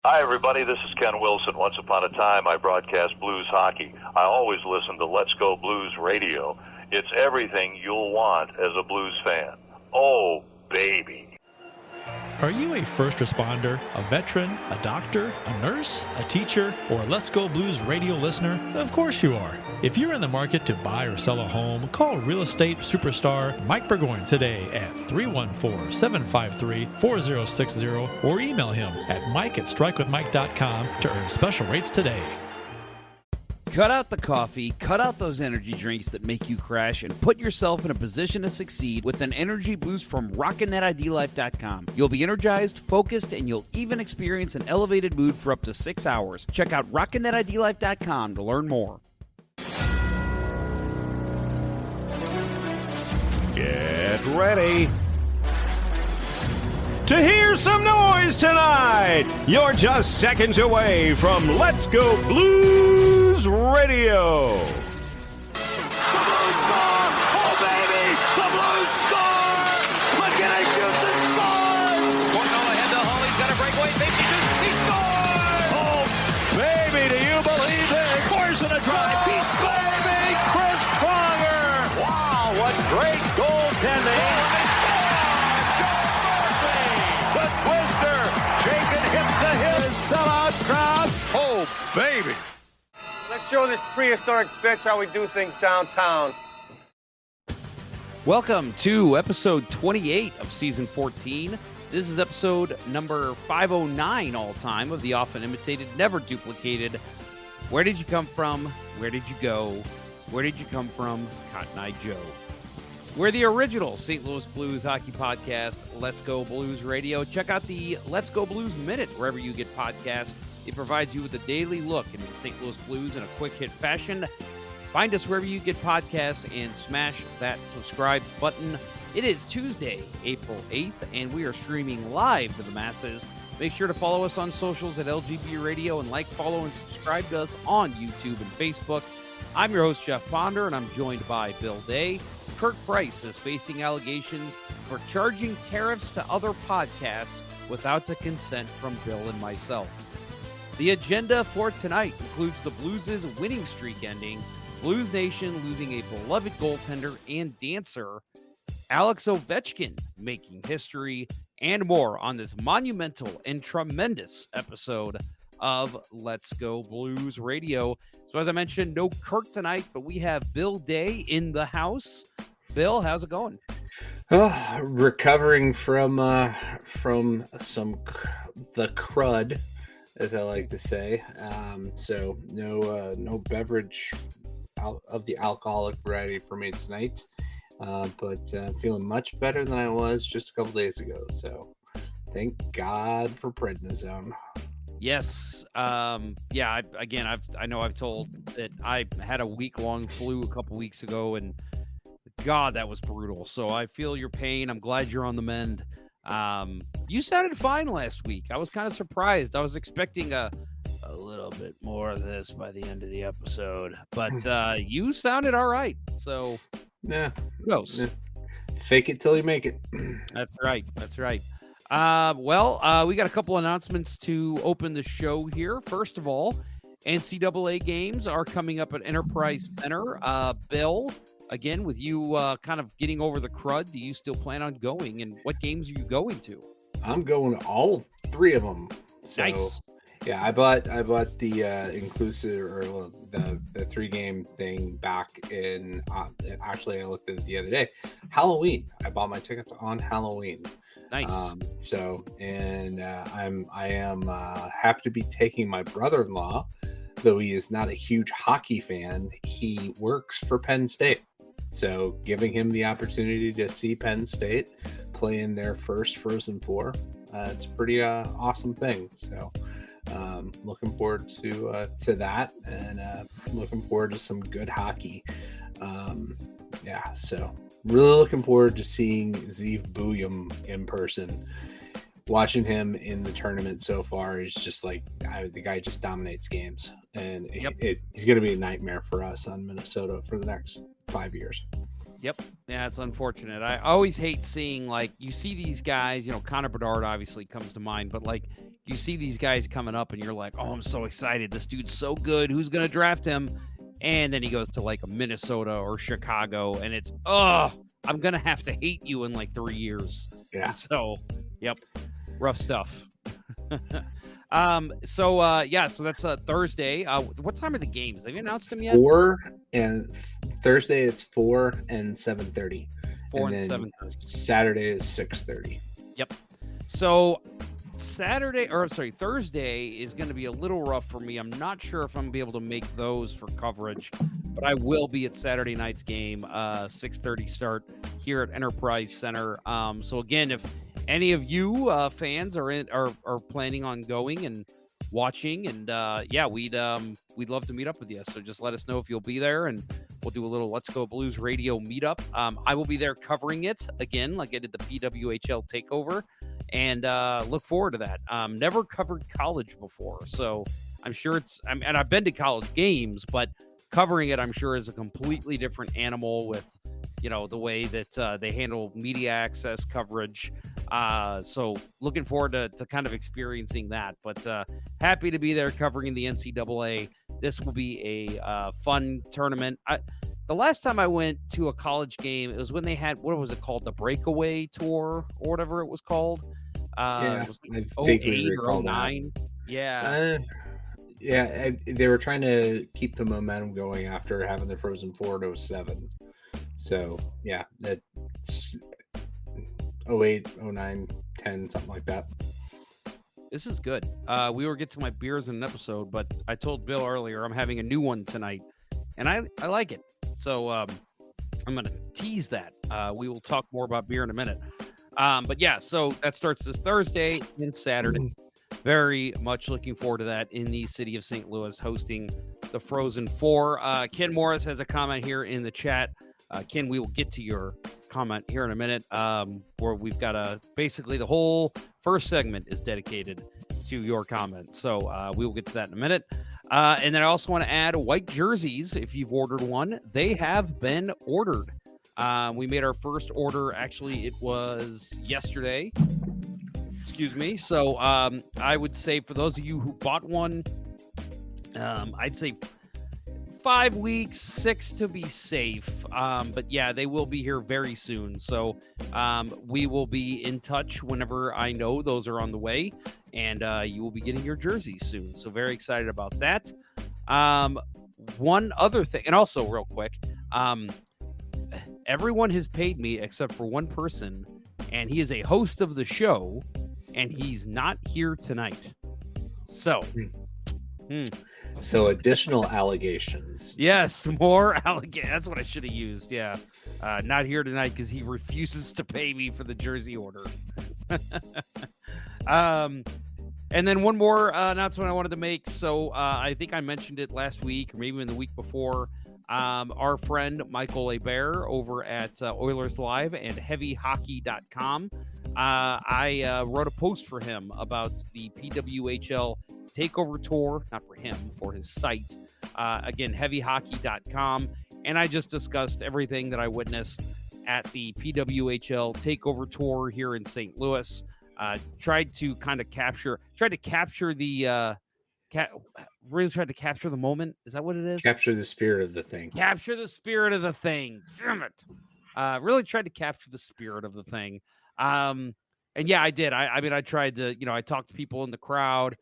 Hi, everybody. This is Ken Wilson. Once upon a time, I broadcast blues hockey. I always listen to Let's Go Blues Radio. It's everything you'll want as a blues fan. Oh, baby. Are you a first responder, a veteran, a doctor, a nurse, a teacher, or a Let's Go Blues Radio listener? Of course you are. If you're in the market to buy or sell a home, call real estate superstar Mike Burgoyne today at 314-753-4060 or email him at mike@strikewithmike.com to earn special rates today. Cut out the coffee, cut out those energy drinks that make you crash, and put yourself in a position to succeed with an energy boost from RockinThatIDLife.com. You'll be energized, focused, and you'll even experience an elevated mood for up to 6 hours. Check out RockinThatIDLife.com to learn more. Get ready to hear some noise tonight. You're just seconds away from Let's Go Blues Radio. The Blues score! Oh, baby! The Blues score! McKinnon shoots and scores! Portnoy ahead to Hall. He's got a breakaway. Maybe he scores! Oh, baby, do you believe it? Scores in a drive. He scores! Baby, Chris Pronger! Wow, what great goaltending! The Twister! Jacob hits the hit. Sellout crowd. Oh, baby! Let's show this prehistoric bitch how we do things downtown. Welcome to episode 28 of season 14. This is episode number 509 all time of the often imitated, never duplicated. Where did you come from? Where did you go? Where did you come from? Cotton Eye Joe. We're the original St. Louis Blues hockey podcast, Let's Go Blues Radio. Check out the Let's Go Blues Minute wherever you get podcasts. It provides you with a daily look into the St. Louis Blues in a quick hit fashion. Find us wherever you get podcasts and smash that subscribe button. It is Tuesday, April 8th, and we are streaming live to the masses. Make sure to follow us on socials at LGB Radio and like, follow, and subscribe to us on YouTube and Facebook. I'm your host, Jeff Ponder, and I'm joined by Bill Day. Kirk Price is facing allegations for charging tariffs to other podcasts without the consent from Bill and myself. The agenda for tonight includes the Blues' winning streak ending, Blues Nation losing a beloved goaltender and dancer, Alex Ovechkin making history, and more on this monumental and tremendous episode of Let's Go Blues Radio. So as I mentioned, no Kirk tonight, but we have Bill Day in the house. Bill, how's it going? Recovering from the crud, as I like to say. So no beverage out of the alcoholic variety for me tonight. But feeling much better than I was just a couple days ago. So thank God for prednisone. Yes. I know I've told that I had a week-long flu a couple weeks ago, and God, that was brutal. So I feel your pain. I'm glad you're on the mend. You sounded fine last week. I was kind of surprised. I was expecting a little bit more of this by the end of the episode, but you sounded all right. So yeah, gross. Fake it till you make it. That's right. We got a couple announcements to open the show here. First of all, NCAA games are coming up at Enterprise Center. Bill, again, with you kind of getting over the crud, do you still plan on going? And what games are you going to? I'm going to all three of them. So, nice. Yeah, I bought the inclusive or the 3-game thing back in. Actually, I looked at it the other day. Halloween. I bought my tickets on Halloween. Nice. I am happy to be taking my brother-in-law, though he is not a huge hockey fan. He works for Penn State, so giving him the opportunity to see Penn State play in their first Frozen Four, it's a pretty awesome thing. So. Looking forward to that, and looking forward to some good hockey. So really looking forward to seeing Zeev Buium in person. Watching him in the tournament so far is just like the guy just dominates games, and he's going to be a nightmare for us on Minnesota for the next 5 years. Yep. Yeah, it's unfortunate. I always hate seeing, like, you see these guys, Connor Bedard obviously comes to mind, but, like, you see these guys coming up and you're like, oh, I'm so excited. This dude's so good. Who's going to draft him? And then he goes to, like, a Minnesota or Chicago, and it's, I'm going to have to hate you in, like, 3 years. Yeah. So, yep. Rough stuff. So that's Thursday. What time are the games? Have you announced them yet? 4 and Thursday it's 4 and 7:30. 4 and then 7:30. Saturday is 6:30. Yep. So Thursday is going to be a little rough for me. I'm not sure if I'm going to be able to make those for coverage, but I will be at Saturday night's game, 6:30 start here at Enterprise Center. So again, if any of you fans are planning on going and watching, and we'd love to meet up with you. So just let us know if you'll be there, and we'll do a little Let's Go Blues radio meetup. I will be there covering it again, like I did the PWHL takeover, and look forward to that. Never covered college before, so I'm sure and I've been to college games, but covering it, I'm sure, is a completely different animal with, the way that they handle media access coverage. So looking forward to kind of experiencing that, but happy to be there covering the NCAA. This will be a fun tournament. The last time I went to a college game, it was when they had, what was it called? The Breakaway Tour or whatever it was called. Yeah, it was I like vaguely 08 or recall 09. that. Yeah. They were trying to keep the momentum going after having the Frozen Four at 07. So, yeah, that's 08, 09, 10, something like that. This is good. We will get to my beers in an episode, but I told Bill earlier I'm having a new one tonight, and I like it. So I'm going to tease that. We will talk more about beer in a minute. But yeah, so that starts this Thursday and Saturday. Very much looking forward to that in the city of St. Louis, hosting the Frozen Four. Ken Morris has a comment here in the chat. Ken, we will get to your comment here in a minute, where we've got basically the whole first segment is dedicated to your comment. So we will get to that in a minute. And then I also want to add white jerseys. If you've ordered one, they have been ordered. We made our first order. Actually, it was yesterday. Excuse me. So I would say for those of you who bought one, I'd say 5 weeks, 6 to be safe. But yeah, they will be here very soon. So we will be in touch whenever I know those are on the way, and you will be getting your jerseys soon. So very excited about that. One other thing, and also real quick, everyone has paid me except for one person, and he is a host of the show, and he's not here tonight. So... So additional allegations. Yes, more allegations. That's what I should have used. Yeah. Not here tonight because he refuses to pay me for the jersey order. And then one more announcement I wanted to make. So I think I mentioned it last week or maybe even the week before. Our friend Michael Hebert over at Oilers Live and heavyhockey.com. I wrote a post for him about the PWHL takeover tour, not for him, for his site. Again, heavyhockey.com. And I just discussed everything that I witnessed at the PWHL takeover tour here in St. Louis. Tried to capture the moment. Is that what it is? Capture the spirit of the thing. Capture the spirit of the thing. Damn it. Really tried to capture the spirit of the thing. And yeah, I did. I tried to, I talked to people in the crowd.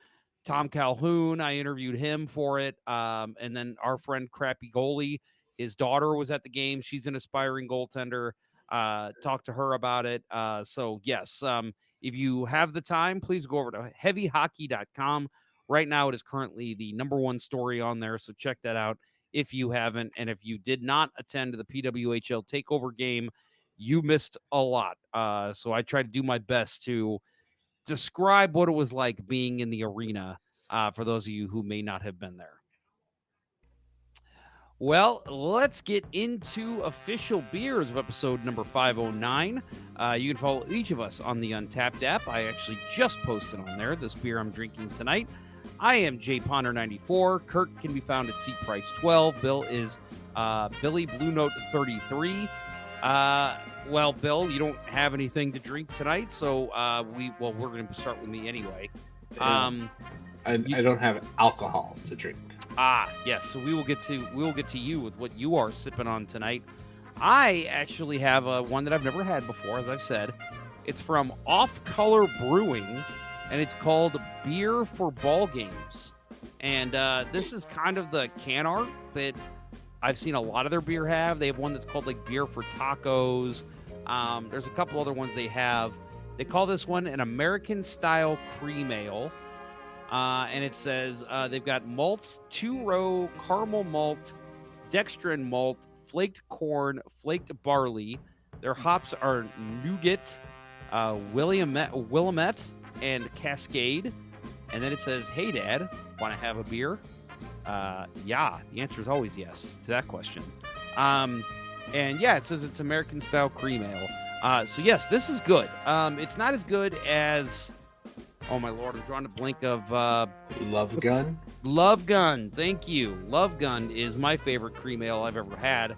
Tom Calhoun, I interviewed him for it. And then our friend Crappy Goalie, his daughter was at the game. She's an aspiring goaltender. Talked to her about it. So yes, if you have the time, please go over to heavyhockey.com. Right now, it is currently the #1 story on there. So check that out if you haven't. And if you did not attend the PWHL takeover game, you missed a lot. So I tried to do my best to describe what it was like being in the arena for those of you who may not have been there. Well, let's get into official beers of episode number 509. You can follow each of us on the Untapped app. I actually just posted on there this beer I'm drinking tonight. I am Jay Ponder 94. Kurt can be found at Seat Price 12. Bill is Billy Blue Note 33. Well, Bill, you don't have anything to drink tonight, so we're going to start with me anyway. I don't have alcohol to drink. Yes. So we will get to you with what you are sipping on tonight. I actually have one that I've never had before, as I've said. It's from Off Color Brewing, and it's called Beer for Ball Games. And this is kind of the can art that I've seen a lot of their beer have. They have one that's called like Beer for Tacos. There's a couple other ones they have. They call this one an American Style Cream Ale. And it says they've got malts, 2-row caramel malt, dextrin malt, flaked corn, flaked barley. Their hops are nougat, Willamette, and Cascade. And then it says, "Hey, Dad, want to have a beer?" Yeah, the answer is always yes to that question. And yeah, it says it's American Style Cream Ale. So yes, this is good. It's not as good as... Oh, my Lord, I'm drawing a blank of... Love Gun? Love Gun, thank you. Love Gun is my favorite cream ale I've ever had.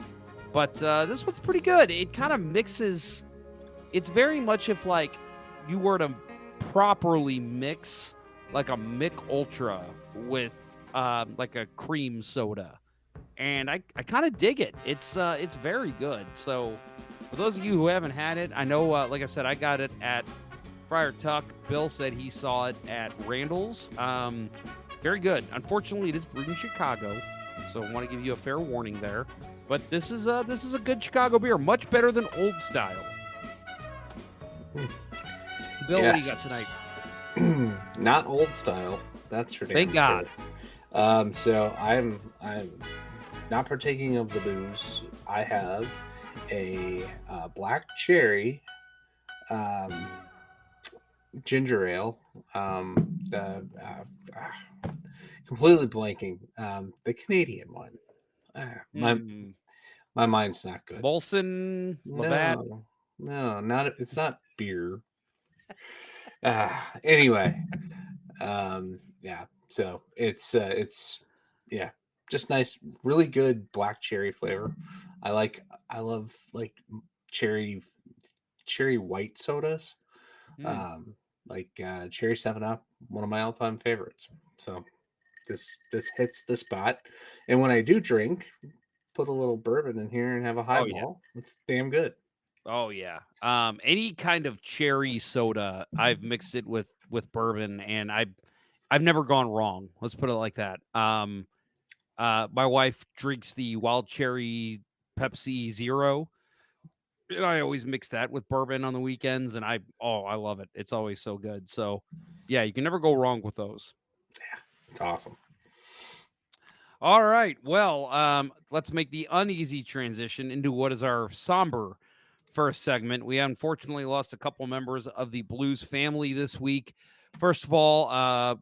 But this one's pretty good. It kind of mixes... It's very much if, like, you were to properly mix, like, a Mick Ultra with, like, a cream soda. And I kind of dig it. It's very good. So, for those of you who haven't had it, I know, like I said, I got it at Friar Tuck. Bill said he saw it at Randall's. Very good. Unfortunately, it is brewed in Chicago, so I want to give you a fair warning there. But this is a good Chicago beer, much better than Old Style. Bill, What do you got tonight? Not Old Style. That's for damn Thank God. Sure. So I'm not partaking of the booze. I have a black cherry ginger ale. Completely blanking. The Canadian one. My mind's not good. Molson, Labatt. No, not. It's not beer. Anyway, yeah. So it's just nice, really good black cherry flavor. I love like cherry white sodas. Like cherry 7-Up, one of my all-time favorites. So this hits the spot. And when I do drink, put a little bourbon in here and have a highball. It's damn good. Oh yeah. Any kind of cherry soda, I've mixed it with bourbon, and I've never gone wrong. Let's put it like that. My wife drinks the wild cherry Pepsi Zero, and I always mix that with bourbon on the weekends, and I love it. It's always so good. So yeah, you can never go wrong with those. Yeah, it's awesome. All right. Well, let's make the uneasy transition into what is our somber first segment. We unfortunately lost a couple members of the Blues family this week. First of all,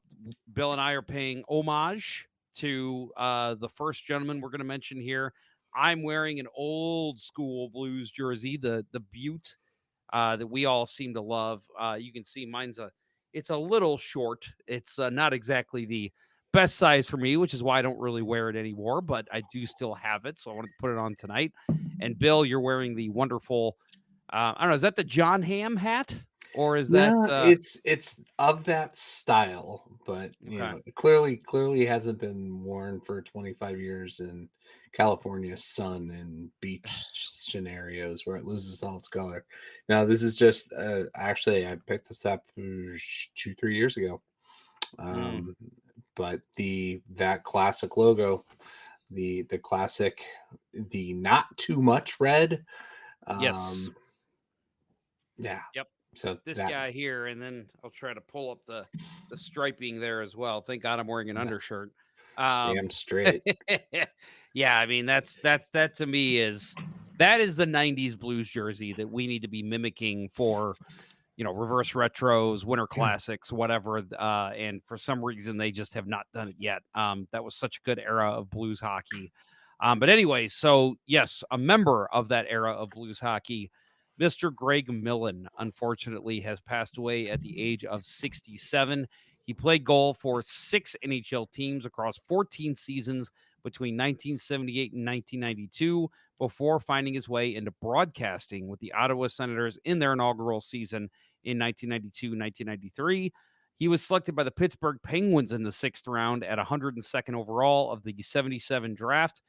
Bill and I are paying homage to the first gentleman we're going to mention here. I'm wearing an old school Blues jersey, the Butte that we all seem to love. You can see mine's it's a little short. It's not exactly the best size for me, which is why I don't really wear it anymore, but I do still have it, so I wanted to put it on tonight. And Bill, you're wearing the wonderful, I don't know, is that the John Hamm hat? Or is that it's of that style, but you know, clearly hasn't been worn for 25 years in California sun and beach scenarios where it loses all its color. Now this is just actually I picked this up 2-3 years ago. But that classic logo, the classic, the not too much red. Yes. Yeah. Yep. So this guy here, and then I'll try to pull up the striping there as well. Thank God I'm wearing an undershirt. Damn straight. Yeah, I mean that to me is the 90s Blues jersey that we need to be mimicking for, you know, reverse retros, winter classics, whatever. And for some reason they just have not done it yet. That was such a good era of Blues hockey. But anyway, so yes, a member of that era of Blues hockey, Mr. Greg Millen, unfortunately, has passed away at the age of 67. He played goal for 6 NHL teams across 14 seasons between 1978 and 1992 before finding his way into broadcasting with the Ottawa Senators in their inaugural season in 1992-1993. He was selected by the Pittsburgh Penguins in the 6th round at 102nd overall of the 77 draft.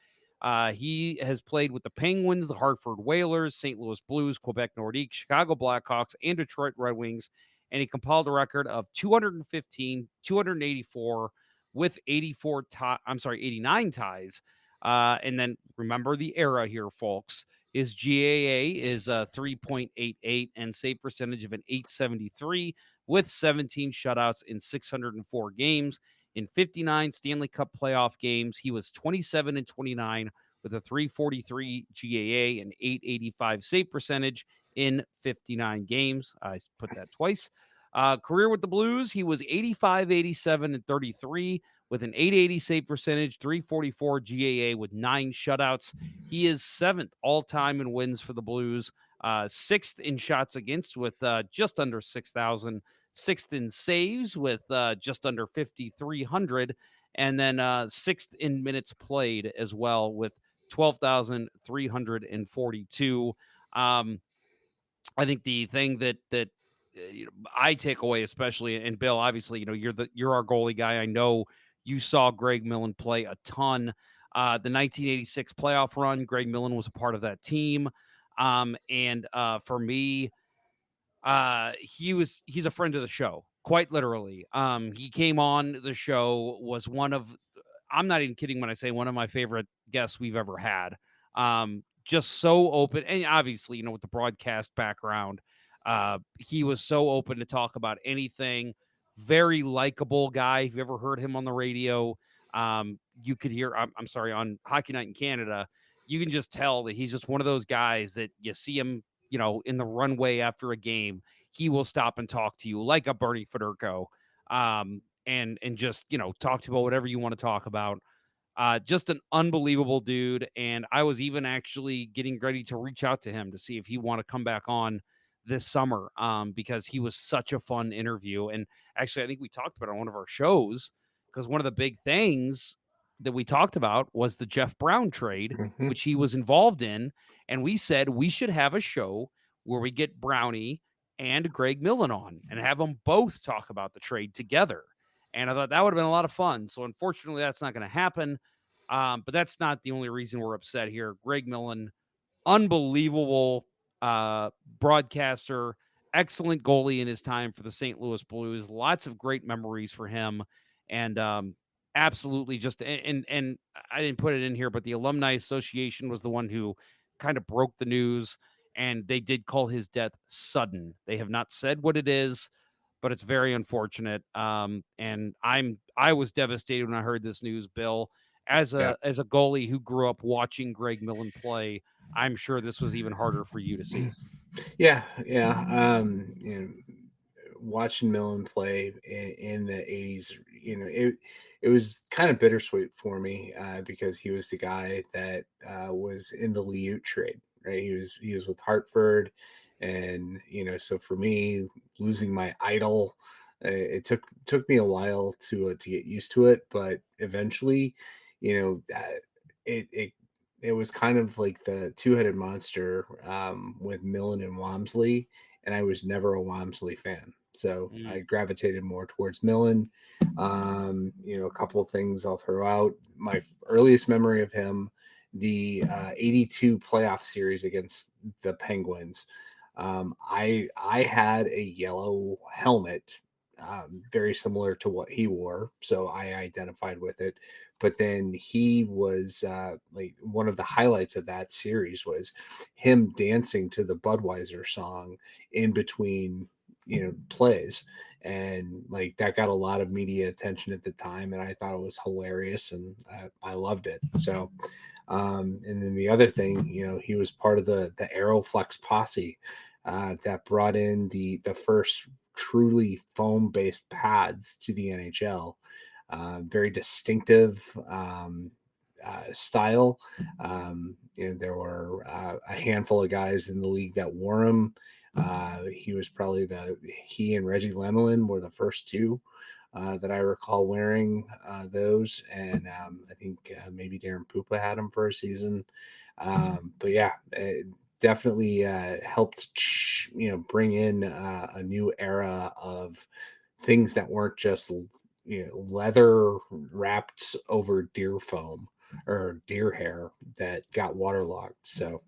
He has played with the Penguins, the Hartford Whalers, St. Louis Blues, Quebec Nordique, Chicago Blackhawks, and Detroit Red Wings, and he compiled a record of 215, 284 with 89 ties. And then remember the era here, folks. His GAA is 3.88 and save percentage of an 873 with 17 shutouts in 604 games. In 59 Stanley Cup playoff games, he was 27 and 29 with a 343 GAA and 885 save percentage in 59 games. I put that twice. Career with the Blues, he was 85, 87, and 33 with an 880 save percentage, 344 GAA with 9 shutouts. He is 7th all-time in wins for the Blues, 6th in shots against with just under 6,000, 6th in saves with just under 5,300, and then 6th in minutes played as well with 12,342. I think the thing that I take away, especially, and Bill, obviously, you're our goalie guy. I know you saw Greg Millen play a ton. The 1986 playoff run, Greg Millen was a part of that team. And for me, he's a friend of the show, quite literally. He came on the show, was I'm not even kidding when I say one of my favorite guests we've ever had. Just so open, and obviously, with the broadcast background, he was so open to talk about anything. Very likable guy. If you ever heard him on the radio, you could hear, I'm sorry, on Hockey Night in Canada, you can just tell that he's just one of those guys that you see him, in the runway after a game, he will stop and talk to you like a Bernie Federko, and just, talk to you about whatever you want to talk about. Just an unbelievable dude. And I was even actually getting ready to reach out to him to see if he want to come back on this summer, because he was such a fun interview. And actually, I think we talked about it on one of our shows, because one of the big things that we talked about was the Jeff Brown trade, which he was involved in. And we said we should have a show where we get Brownie and Greg Millen on and have them both talk about the trade together. And I thought that would have been a lot of fun. So unfortunately, that's not going to happen. But that's not the only reason we're upset here. Greg Millen, unbelievable broadcaster, excellent goalie in his time for the St. Louis Blues. Lots of great memories for him. And absolutely just, and I didn't put it in here, but the Alumni Association was the one who kind of broke the news, and they did call his death sudden. They have not said what it is, but it's very unfortunate. And I was devastated when I heard this news, Bill. As a goalie who grew up watching Greg Millen play, I'm sure this was even harder for you to see. Yeah. Watching Millen play in the 80s, it was kind of bittersweet for me, because he was the guy that was in the Liut trade, right? He was with Hartford, and so for me, losing my idol, it took me a while to get used to it, but eventually, it was kind of like the two-headed monster with Millen and Walmsley, and I was never a Walmsley fan. So I gravitated more towards Millen. A couple of things I'll throw out. My earliest memory of him, the 82 playoff series against the Penguins. I had a yellow helmet, very similar to what he wore, so I identified with it. But then he was like, one of the highlights of that series was him dancing to the Budweiser song in between plays, and like that got a lot of media attention at the time, and I thought it was hilarious, and I loved it. So and then the other thing, he was part of the Aeroflex posse that brought in the first truly foam-based pads to the NHL. Very distinctive style. There were a handful of guys in the league that wore them. He was probably he and Reggie Lemelin were the first two. that I recall wearing those, and I think maybe Darren Pupa had them for a season. But yeah, it definitely helped bring in a new era of things that weren't just leather wrapped over deer foam or deer hair that got waterlogged. So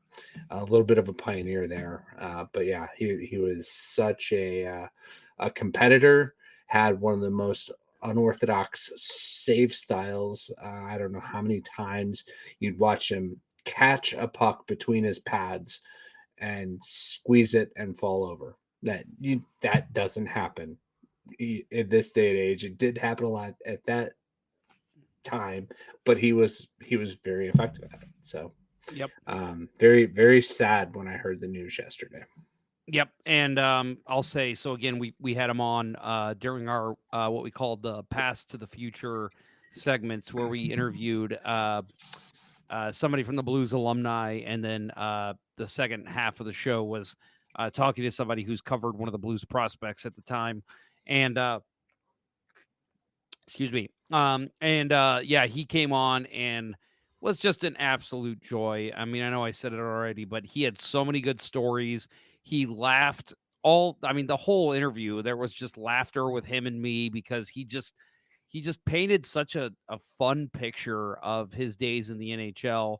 a little bit of a pioneer there. But yeah, he was such a competitor. Had one of the most unorthodox save styles. I don't know how many times you'd watch him catch a puck between his pads and squeeze it and fall over. That doesn't happen in this day and age. It did happen a lot at that time, but he was very effective at it. So Yep. very, very sad when I heard the news yesterday. Yep. And I'll say, so again, we had him on during our what we called the Past to the Future segments, where we interviewed somebody from the Blues alumni, and then the second half of the show was talking to somebody who's covered one of the Blues prospects at the time. And excuse me. Yeah, he came on and was just an absolute joy. I mean, I know I said it already, but he had so many good stories. He laughed the whole interview, there was just laughter with him and me, because he just painted such a fun picture of his days in the NHL.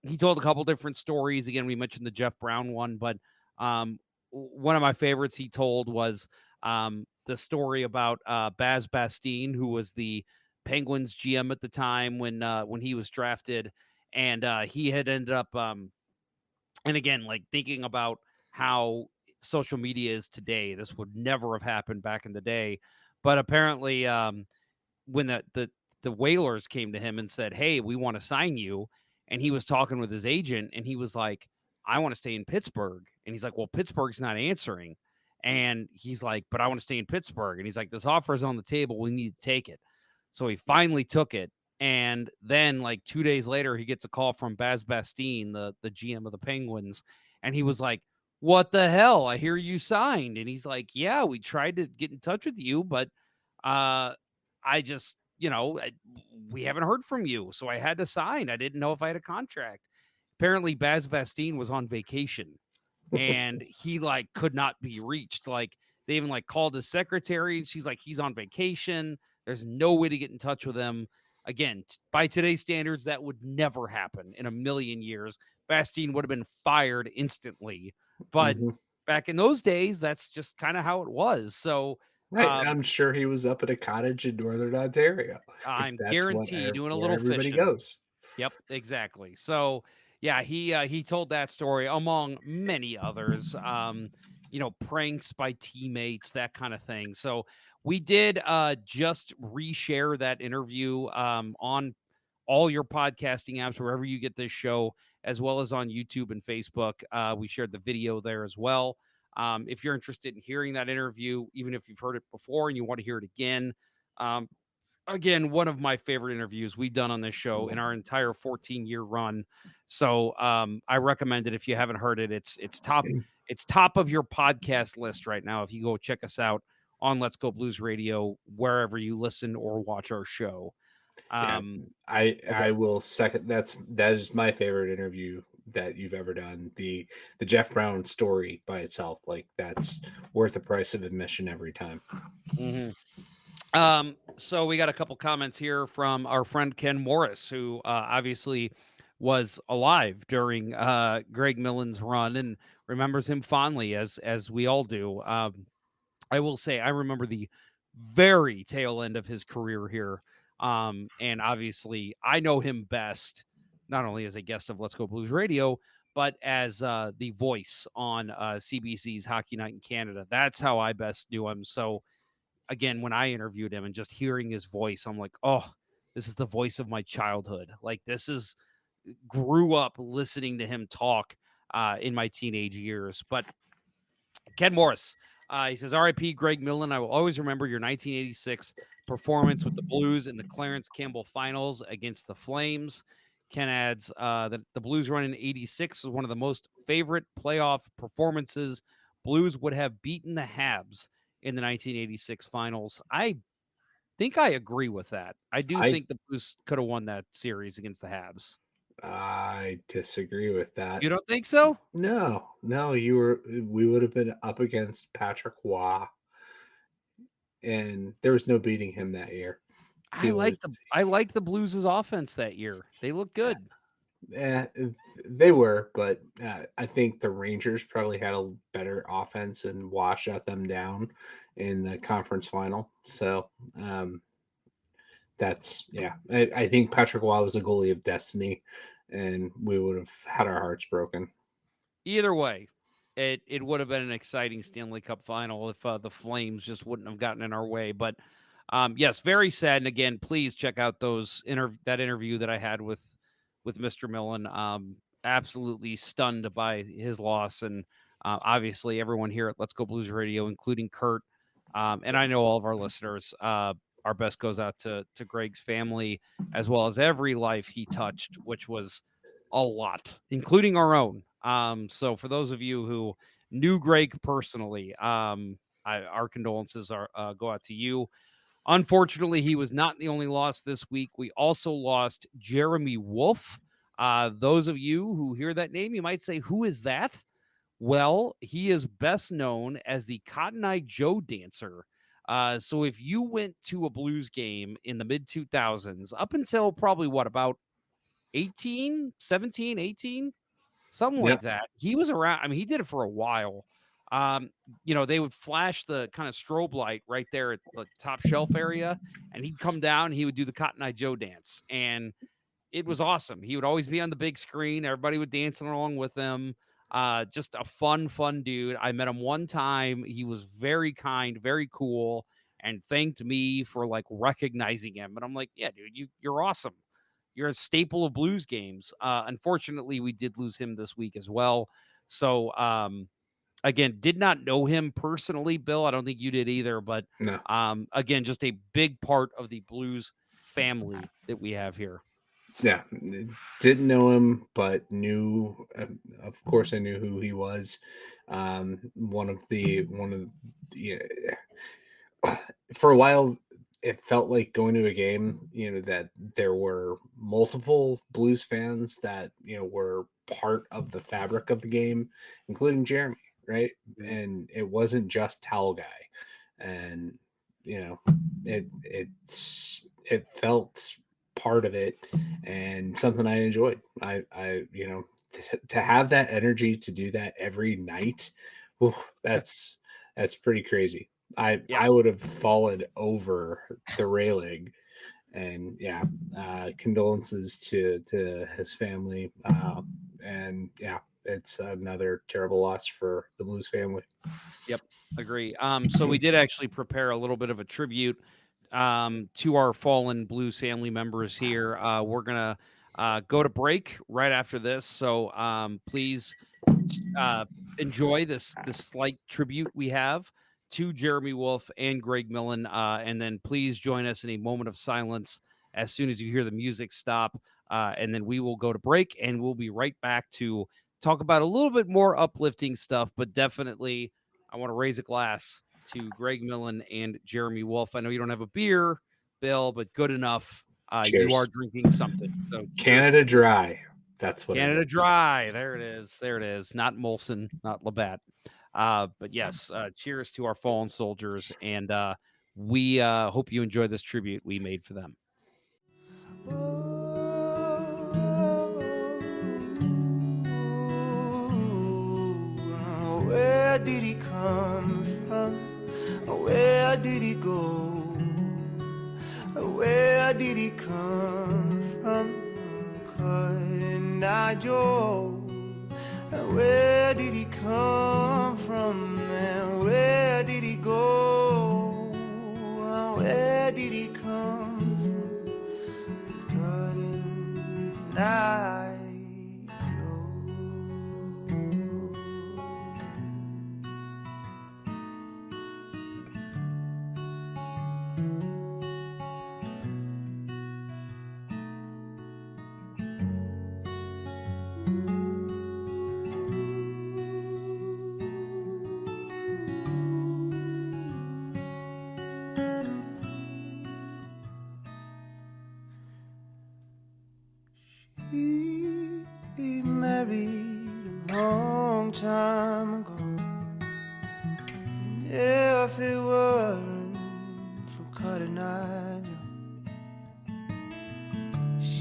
He told a couple different stories. Again, we mentioned the Jeff Brown one, but one of my favorites he told was the story about Baz Bastine, who was the Penguins GM at the time when he was drafted, and he had ended up and again, like, thinking about how social media is today, this would never have happened back in the day. But apparently, when the Whalers came to him and said, "Hey, we want to sign you," and he was talking with his agent, and he was like, "I want to stay in Pittsburgh," and he's like, "Well, Pittsburgh's not answering," and he's like, "But I want to stay in Pittsburgh," and he's like, "This offer is on the table. We need to take it." So he finally took it. And then, like 2 days later, he gets a call from Baz Bastine, the GM of the Penguins, and he was like, "What the hell? I hear you signed." And he's like, "Yeah, we tried to get in touch with you, but I just, we haven't heard from you, so I had to sign. I didn't know if I had a contract." Apparently, Baz Bastine was on vacation, and he like could not be reached. Like, they even like called his secretary, and she's like, "He's on vacation. There's no way to get in touch with him." Again, by today's standards, that would never happen in a million years. Bastine would have been fired instantly. But Mhm. back in those days, that's just kind of how it was. So Right. I'm sure he was up at a cottage in Northern Ontario because I'm that's guaranteed doing a where little everybody fishing. goes. Yep, exactly. So, yeah, he told that story among many others. Pranks by teammates, that kind of thing. So we did just reshare that interview on all your podcasting apps, wherever you get this show, as well as on YouTube and Facebook. We shared the video there as well. If you're interested in hearing that interview, even if you've heard it before and you want to hear it again, um, again, one of my favorite interviews we've done on this show in our entire 14-year run. So I recommend it if you haven't heard it. It's top of your podcast list right now. If you go check us out on Let's Go Blues Radio, wherever you listen or watch our show. Yeah, I will second. That is my favorite interview that you've ever done. The Jeff Brown story by itself, like, that's worth the price of admission every time. Mm-hmm. So we got a couple comments here from our friend Ken Morris, who obviously was alive during Greg Millen's run and remembers him fondly, as we all do. I will say I remember the very tail end of his career here. And obviously I know him best, not only as a guest of Let's Go Blues Radio, but as the voice on CBC's Hockey Night in Canada. That's how I best knew him. So again, when I interviewed him and just hearing his voice, I'm like, oh, this is the voice of my childhood. Like, grew up listening to him talk in my teenage years. But Ken Morris, he says, "R.I.P. Greg Millen. I will always remember your 1986 performance with the Blues in the Clarence Campbell Finals against the Flames." Ken adds that the Blues run in '86 was one of the most favorite playoff performances. Blues would have beaten the Habs in the 1986 finals. I think I agree with that. I I- think the Blues could have won that series against the Habs. I disagree with that. You don't think so? No, we would have been up against Patrick Waugh, and there was no beating him that year. I liked the Blues' offense that year. They looked good. They were, but I think the Rangers probably had a better offense and Waugh shut them down in the conference final. So I think Patrick Waugh was a goalie of destiny, and we would have had our hearts broken. Either way, it would have been an exciting Stanley Cup final if the Flames just wouldn't have gotten in our way. But yes, very sad. And again, please check out that interview that I had with Mr. Millen. Absolutely stunned by his loss, and obviously everyone here at Let's Go Blues Radio, including Kurt, and I know all of our listeners. Our best goes out to Greg's family, as well as every life he touched, which was a lot, including our own. So for those of you who knew Greg personally, our condolences go out to you. Unfortunately, he was not the only loss this week. We also lost Jeremy Wolf. Those of you who hear that name, you might say, who is that? Well, he is best known as the Cotton Eye Joe dancer. So if you went to a Blues game in the mid 2000s, up until probably about 18, 17, 18, something like that. He was around. I mean, he did it for a while. They would flash the kind of strobe light right there at the top shelf area, and he'd come down and he would do the Cotton Eye Joe dance. And it was awesome. He would always be on the big screen. Everybody would dance along with him. Just a fun dude. I met him one time. He was very kind, very cool, and thanked me for like recognizing him. And I'm like, yeah, dude, you're awesome. You're a staple of Blues games. Unfortunately, we did lose him this week as well. So, again, did not know him personally, Bill. I don't think you did either. But, No. Again, just a big part of the Blues family that we have here. Yeah, didn't know him, but knew. Of course, I knew who he was. One of the. For a while, it felt like going to a game, that there were multiple Blues fans that, were part of the fabric of the game, including Jeremy, right? And it wasn't just Towel Guy. And, it felt part of it and something I enjoyed. To have that energy to do that every night, that's pretty crazy. I would have fallen over the railing, and condolences to his family. It's another terrible loss for the Blues family. Yep, agree. So we did actually prepare a little bit of a tribute to our fallen Blues family members here. We're gonna go to break right after this, so please enjoy this slight tribute we have to Jeremy Wolf and Greg Millen, and then please join us in a moment of silence as soon as you hear the music stop, and then we will go to break, and we'll be right back to talk about a little bit more uplifting stuff, but definitely I want to raise a glass to Greg Millen and Jeremy Wolf. I know you don't have a beer, Bill, but good enough. You are drinking something. So Canada Dry. That's what Canada Dry. There it is. Not Molson, not Labatt. But yes, cheers to our fallen soldiers. And we hope you enjoy this tribute we made for them. Where did he come from? Where did he go? Where did he come from? Cotton Eye Joe. Where did he come from? And where did he go? Where did he come from? Cotton Eye.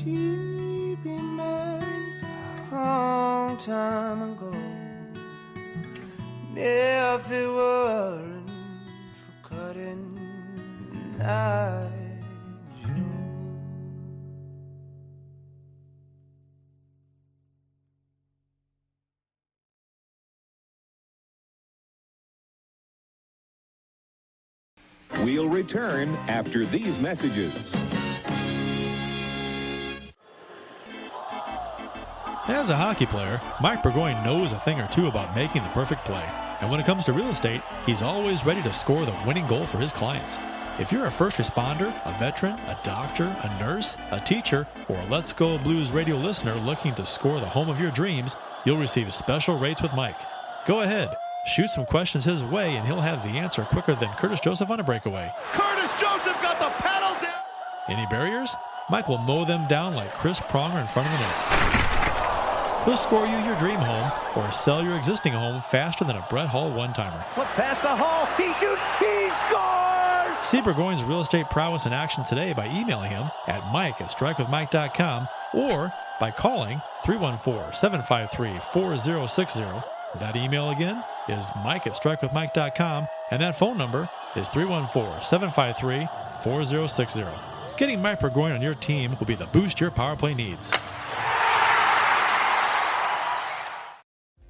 she been made a long time ago. If it weren't for cutting Nigel. We'll return after these messages. As a hockey player, Mike Burgoyne knows a thing or two about making the perfect play. And when it comes to real estate, he's always ready to score the winning goal for his clients. If you're a first responder, a veteran, a doctor, a nurse, a teacher, or a Let's Go Blues radio listener looking to score the home of your dreams, you'll receive special rates with Mike. Go ahead, shoot some questions his way, and he'll have the answer quicker than Curtis Joseph on a breakaway. Curtis Joseph got the paddle down. Any barriers? Mike will mow them down like Chris Pronger in front of the net. He'll score you your dream home or sell your existing home faster than a Brett Hall one-timer. Flip past the Hall. He shoots. He scores. See Burgoyne's real estate prowess in action today by emailing him at mike@strikewithmike.com or by calling 314-753-4060. That email again is mike@strikewithmike.com, and that phone number is 314-753-4060. Getting Mike Burgoyne on your team will be the boost your power play needs.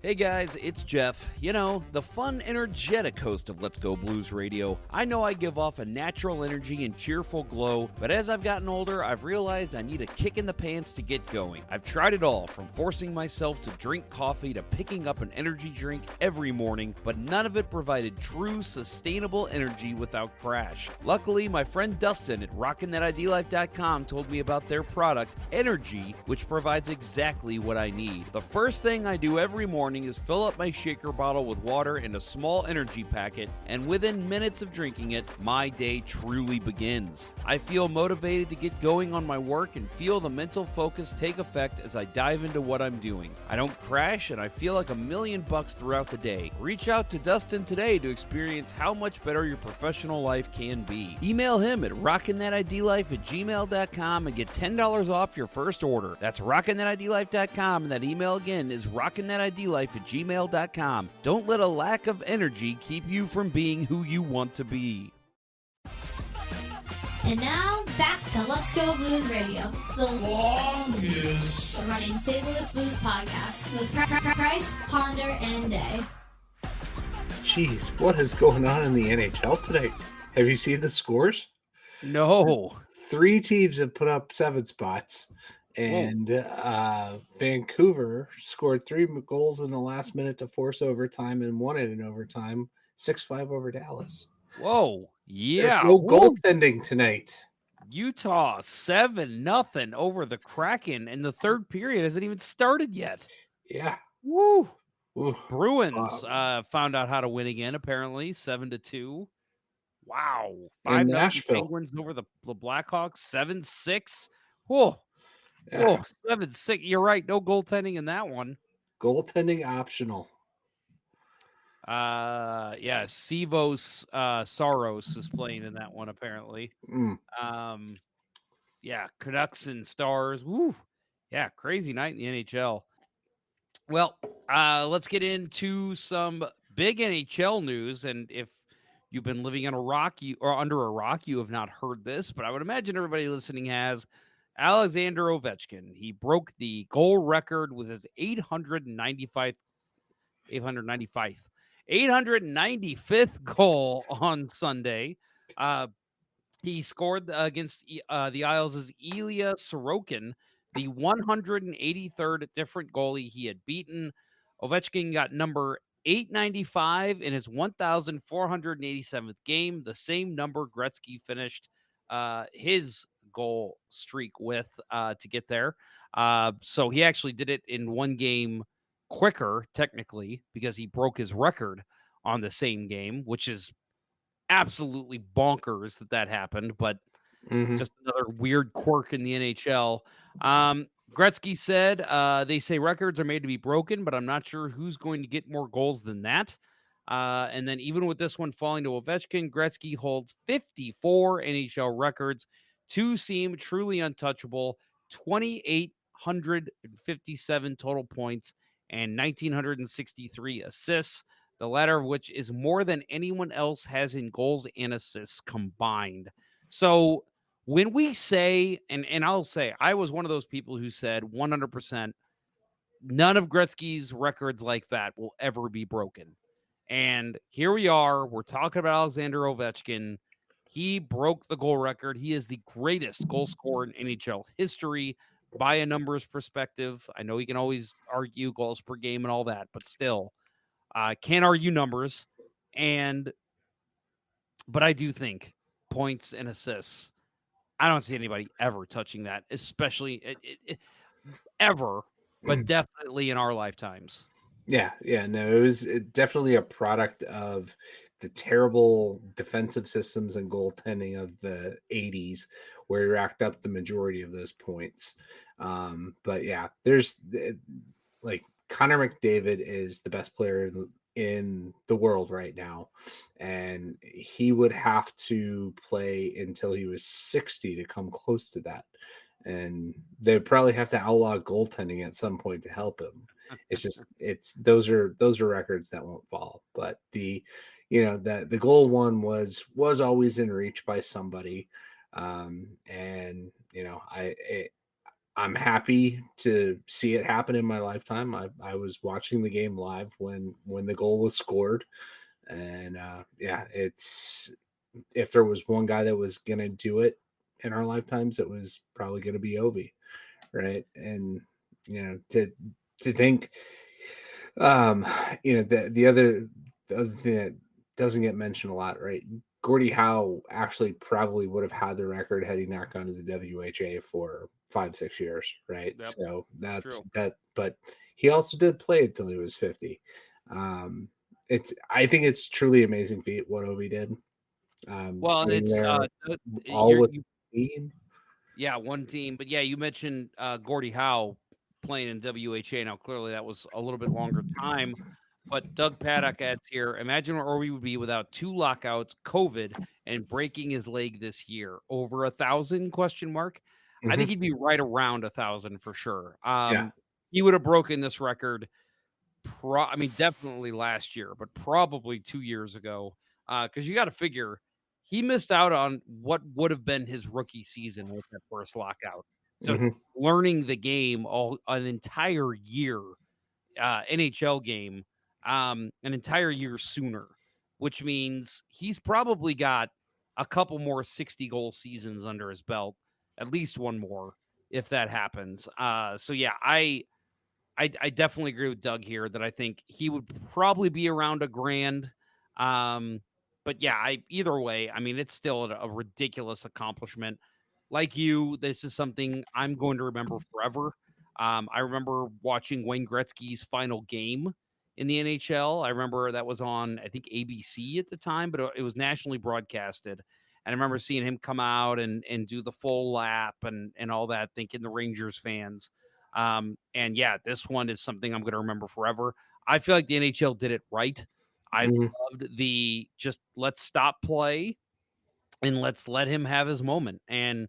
Hey guys, it's Jeff. You know, the fun, energetic host of Let's Go Blues Radio. I know I give off a natural energy and cheerful glow, but as I've gotten older, I've realized I need a kick in the pants to get going. I've tried it all, from forcing myself to drink coffee to picking up an energy drink every morning, but none of it provided true, sustainable energy without crash. Luckily, my friend Dustin at RockinThatIDLife.com told me about their product, Energy, which provides exactly what I need. The first thing I do every morning is fill up my shaker bottle with water and a small energy packet, and within minutes of drinking it, my day truly begins. I feel motivated to get going on my work and feel the mental focus take effect as I dive into what I'm doing. I don't crash, and I feel like $1,000,000 throughout the day. Reach out to Dustin today to experience how much better your professional life can be. Email him at rockinthatidlife@gmail.com and get $10 off your first order. That's rockinthatidlife.com, and that email again is rockinthatidlife@gmail.com. Don't let a lack of energy keep you from being who you want to be. And now, back to Let's Go Blues Radio, the longest running St. Louis Blues podcast with Price, Ponder, and Day. Jeez, what is going on in the NHL today? Have you seen the scores? No. 3 teams have put up 7 spots, and Vancouver scored 3 goals in the last minute to force overtime and won it in overtime, 6-5 over Dallas. Whoa. Yeah. There's no goaltending tonight. Utah 7-0 over the Kraken, and the third period hasn't even started yet. Yeah. Woo. Ooh. Bruins found out how to win again, apparently, 7-2. Wow. And 5-0 Nashville. Penguins over the Blackhawks, 7-6. Whoa. Yeah. Whoa, 7-6. You're right. No goaltending in that one. Goaltending optional. Yeah, Sivos Saros is playing in that one, apparently. Yeah, Canucks and Stars. Woo. Yeah, crazy night in the NHL. Well, let's get into some big NHL news. And if you've been living on a rock under a rock, you have not heard this, but I would imagine everybody listening has. Alexander Ovechkin. He broke the goal record with his 895th goal on Sunday. He scored against the Isles' Ilya Sorokin, the 183rd different goalie he had beaten. Ovechkin got number 895 in his 1,487th game, the same number Gretzky finished his goal streak with to get there. So he actually did it in one game quicker, technically, because he broke his record on the same game, which is absolutely bonkers that happened, but just another weird quirk in the NHL. Gretzky said, they say records are made to be broken, but I'm not sure who's going to get more goals than that. And then even with this one falling to Ovechkin, Gretzky holds 54 NHL records. 2 seem truly untouchable. 2,857 total points and 1,963 assists, the latter of which is more than anyone else has in goals and assists combined. So when we say, and I'll say, I was one of those people who said 100%, none of Gretzky's records like that will ever be broken. And here we are. We're talking about Alexander Ovechkin. He broke the goal record. He is the greatest goal scorer in NHL history by a numbers perspective. I know you can always argue goals per game and all that, but still, can't argue numbers. But I do think points and assists, I don't see anybody ever touching that, especially ever, but definitely in our lifetimes. Yeah, no, it was definitely a product of the terrible defensive systems and goaltending of the 80s, where he racked up the majority of those points. But yeah, there's like Connor McDavid is the best player in the world right now, and he would have to play until he was 60 to come close to that. And they'd probably have to outlaw goaltending at some point to help him. It's those are records that won't fall. But the goal one was always in reach by somebody. And I'm happy to see it happen in my lifetime. I was watching the game live when the goal was scored. And it's, if there was one guy that was gonna do it in our lifetimes, it was probably going to be Ovi, right? And to think, the other thing that doesn't get mentioned a lot, right? Gordie Howe actually probably would have had the record had he not gone to the WHA for 5-6 years, right? Yep. So that's True. that, but he also did play until he was 50. I think it's truly amazing feat what Ovi did. Well, and it's all with team. Yeah, one team. But yeah, you mentioned Gordie Howe playing in WHA. Now, clearly that was a little bit longer time. But Doug Paddock adds here, imagine where we would be without 2 lockouts, COVID, and breaking his leg this year. Over 1,000 ? I think he'd be right around 1,000 for sure. He would have broken this record. Definitely last year, but probably 2 years ago. Because you got to figure he missed out on what would have been his rookie season with that first lockout. So learning the game an entire year, NHL game, an entire year sooner, which means he's probably got a couple more 60-goal seasons under his belt, at least one more if that happens. So yeah, I definitely agree with Doug here that I think he would probably be around $1,000. But yeah, either way, it's still a ridiculous accomplishment. Like you, this is something I'm going to remember forever. I remember watching Wayne Gretzky's final game in the NHL. I remember that was on, I think, ABC at the time, but it was nationally broadcasted. And I remember seeing him come out and do the full lap and all that, thinking the Rangers fans. And yeah, this one is something I'm going to remember forever. I feel like the NHL did it right. I loved the just let's stop play and let's let him have his moment. And,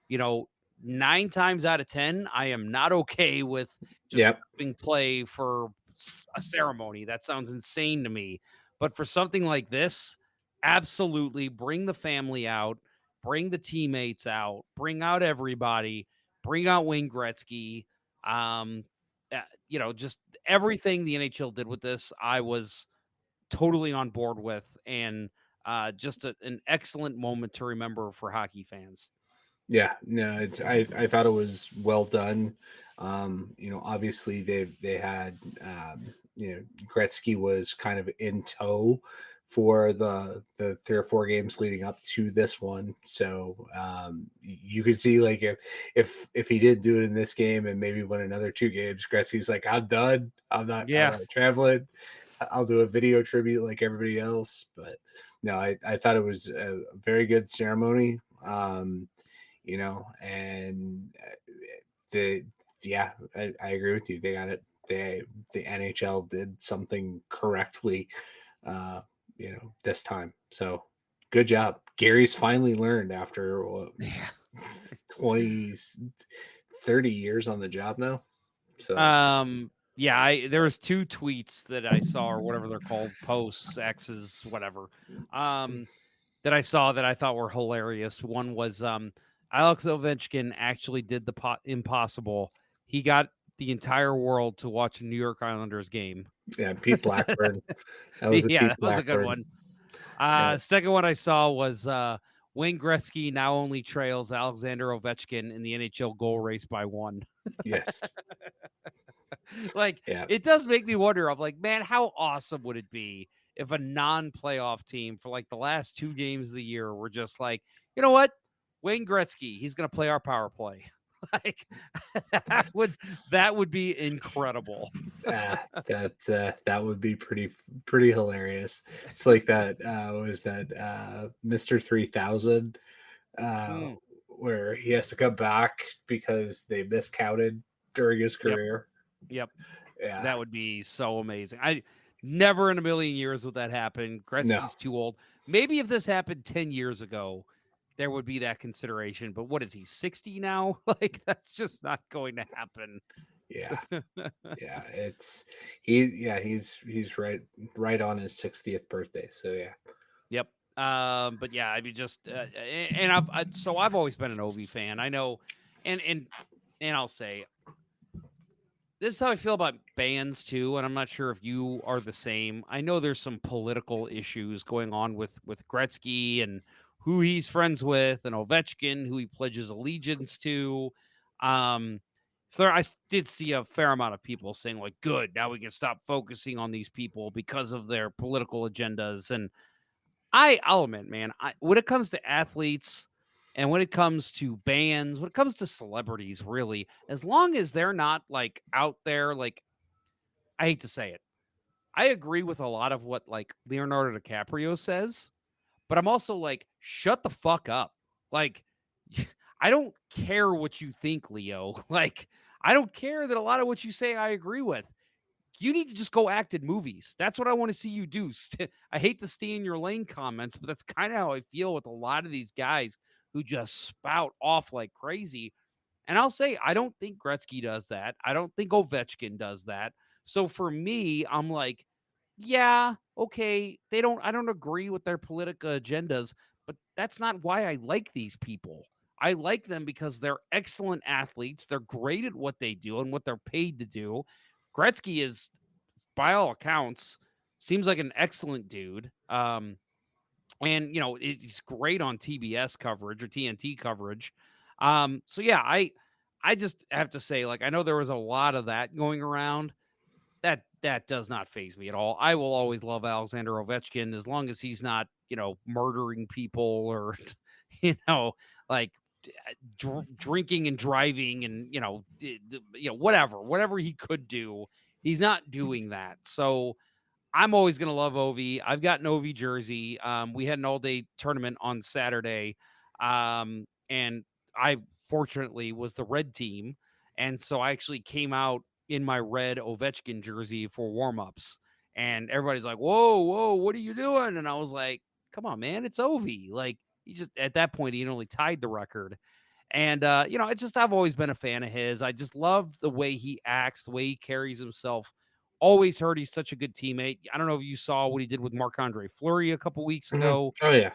9 times out of 10, I am not okay with just stopping play for a ceremony. That sounds insane to me. But for something like this, absolutely bring the family out, bring the teammates out, bring out everybody, bring out Wayne Gretzky. Just everything the NHL did with this, I was totally on board with, and just an excellent moment to remember for hockey fans. Yeah, no, I thought it was well done. Obviously they had Gretzky was kind of in tow for the 3 or 4 games leading up to this one. So you could see, like, if he did do it in this game and maybe win another 2 games, Gretzky's like, I'm done. I'm not traveling. I'll do a video tribute like everybody else. But no, I thought it was a very good ceremony. And I agree with you. They got it. The NHL did something correctly, this time. So good job. Gary's finally learned after 23 30 years on the job now. So yeah, there was 2 tweets that I saw, or whatever they're called, posts, X's, whatever, that I saw that I thought were hilarious. One was Alex Ovechkin actually did the impossible. He got the entire world to watch a New York Islanders game. yeah, Pete Blackburn. That was Yeah, Pete that was a good Blackburn. one. Second one I saw was Wayne Gretzky now only trails Alexander Ovechkin in the NHL goal race by 1. Yes. Like, it does make me wonder. I'm like, man, how awesome would it be if a non-playoff team for like the last 2 games of the year were just like, you know what, Wayne Gretzky, he's going to play our power play. Like, that would be incredible. That would be pretty hilarious. It's like that was that Mr. 3000 where he has to come back because they miscounted during his career. Yep. Yeah. That would be so amazing. I never in a million years would that happen. Gretzky's too old. Maybe if this happened 10 years ago, there would be that consideration. But what is he, 60 now? Like, that's just not going to happen. Yeah. Yeah. He's right on his 60th birthday. So yeah. Yep. But yeah, I mean, just and I've always been an Ovi fan. I know, and I'll say, this is how I feel about bands too, and I'm not sure if you are the same. I know there's some political issues going on with Gretzky and who he's friends with, and Ovechkin, who he pledges allegiance to. So I did see a fair amount of people saying, like, good, now we can stop focusing on these people because of their political agendas. And I'll admit, man, when it comes to athletes and when it comes to bands, when it comes to celebrities, really, as long as they're not like out there, like, I hate to say it, I agree with a lot of what like Leonardo DiCaprio says, but I'm also like, shut the fuck up. Like, I don't care what you think, Leo. Like, I don't care that a lot of what you say I agree with. You need to just go act in movies. That's what I want to see you do. I hate the stay in your lane comments, but that's kind of how I feel with a lot of these guys who just spout off like crazy. And I'll say, I don't think Gretzky does that. I don't think Ovechkin does that. So for me, I'm like, yeah, okay, I don't agree with their political agendas, but that's not why I like these people. I like them because they're excellent athletes. They're great at what they do and what they're paid to do. Gretzky is, by all accounts, seems like an excellent dude. And, you know, he's great on TBS coverage or TNT coverage. So, yeah, I just have to say, like, I know there was a lot of that going around. That does not faze me at all. I will always love Alexander Ovechkin as long as he's not, you know, murdering people or, you know, like drinking and driving and, you know, whatever he could do. He's not doing that. So I'm always going to love Ovi. I've got an Ovi jersey. We had an all-day tournament on Saturday. And I fortunately was the red team. And so I actually came out in my red Ovechkin jersey for warm-ups. And everybody's like, whoa, what are you doing? And I was like, come on, man, it's Ovi. Like, he just, at that point, he only tied the record. And, you know, I've always been a fan of his. I just love the way he acts, the way he carries himself. Always heard he's such a good teammate. I don't know if you saw what he did with Marc-Andre Fleury a couple weeks ago. Oh, yeah.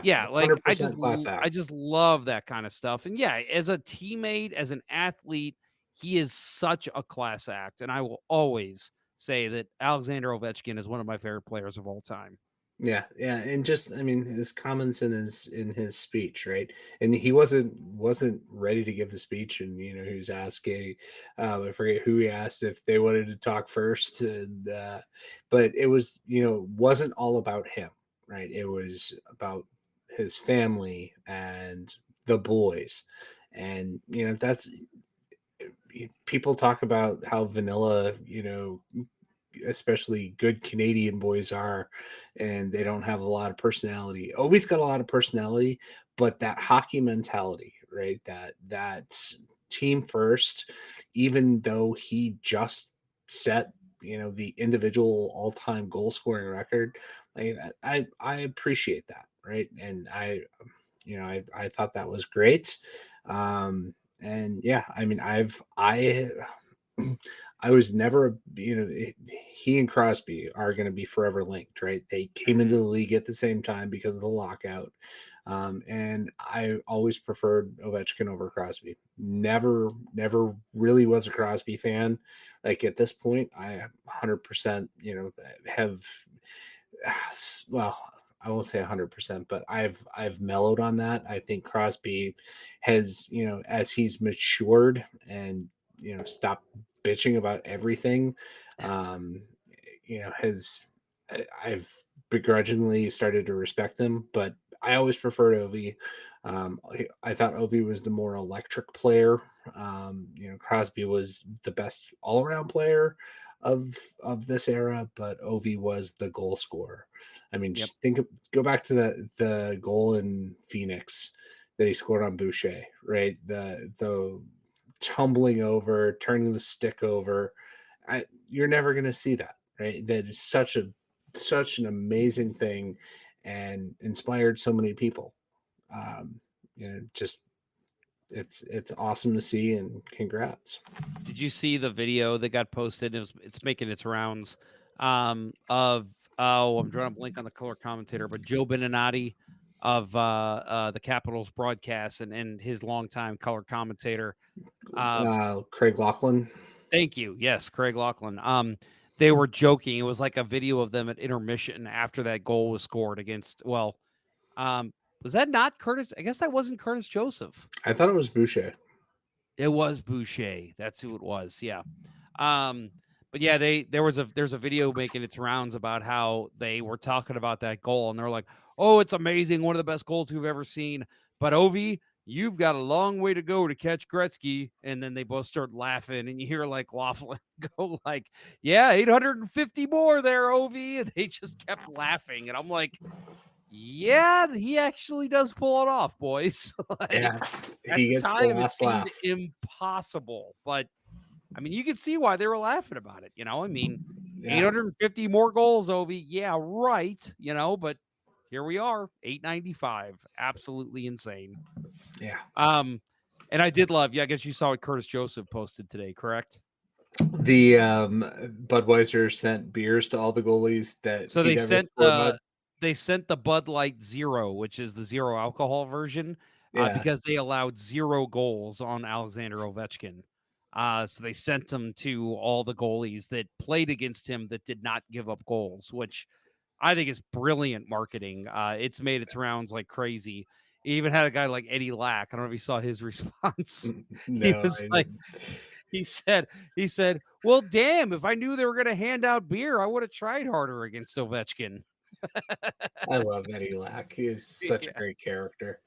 Yeah, like I class act. just love that kind of stuff. And yeah, as a teammate, as an athlete, he is such a class act. And I will always say that Alexander Ovechkin is one of my favorite players of all time. Yeah, and just, I mean, his comments in his speech, right? And he wasn't ready to give the speech, and you know, he was asking, I forget who he asked if they wanted to talk first, and but it was, you know, wasn't all about him, right? It was about his family and the boys, and you know, that's, people talk about how vanilla, you know, especially good Canadian boys are, and they don't have a lot of personality. Always got a lot of personality, but that hockey mentality, right? That team first, even though he just set, you know, the individual all-time goal scoring record. Like, I appreciate that, right? And I thought that was great. And Yeah, I mean, I was never, he and Crosby are going to be forever linked, right? They came into the league at the same time because of the lockout. And I always preferred Ovechkin over Crosby. Never really was a Crosby fan. Like at this point, I 100%, have, well, I won't say 100%, but I've mellowed on that. I think Crosby has, as he's matured and, stopped bitching about everything, um, has, I've begrudgingly started to respect him, but I always preferred Ovi. I thought Ovi was the more electric player. Crosby was the best all around player of this era, but Ovi was the goal scorer. I mean, Yep. just go back to the goal in Phoenix that he scored on Boucher, right? The tumbling over, turning the stick over. You're never going to see that, right? That is such an amazing thing, and inspired so many people. Just it's awesome to see, and congrats. Did you see the video that got posted? It's making its rounds of I'm drawing a blank on the color commentator, but Joe Beninati of the Capitals broadcast and his longtime color commentator. Craig Laughlin. Thank you. Yes, Craig Laughlin. They were joking. It was like a video of them at intermission after that goal was scored against. Well, was that not Curtis? I guess that wasn't Curtis Joseph. I thought it was Boucher. It was Boucher. That's who it was. Yeah. But yeah, there's a video making its rounds about how they were talking about that goal, and they're like, "Oh, it's amazing, one of the best goals we've ever seen." But Ovi, you've got a long way to go to catch Gretzky. And then they both start laughing, and you hear like Laughlin go like, "Yeah, 850 more there, Ovi." And they just kept laughing, and I'm like, yeah, he actually does pull it off, boys. Like, Yeah, at he the gets the time, it last seemed laugh. impossible, but I mean, you can see why they were laughing about it. I mean, Yeah. 850 more goals, Ovi. Yeah, right. But here we are, 895. Absolutely insane. Yeah. And I did love. Yeah, I guess you saw what Curtis Joseph posted today, correct? The Budweiser sent beers to all the goalies that So he they never sent scored they sent the Bud Light Zero, which is the zero alcohol version, Yeah. because they allowed 0 goals on Alexander Ovechkin. So they sent them to all the goalies that played against him that did not give up goals, which I think is brilliant marketing. It's made its rounds like crazy. It even had a guy like Eddie Lack. I don't know if you saw his response. No, He was like, he said, "Well, damn, if I knew they were going to hand out beer, I would have tried harder against Ovechkin." I love Eddie Lack. He is such a Yeah. great character.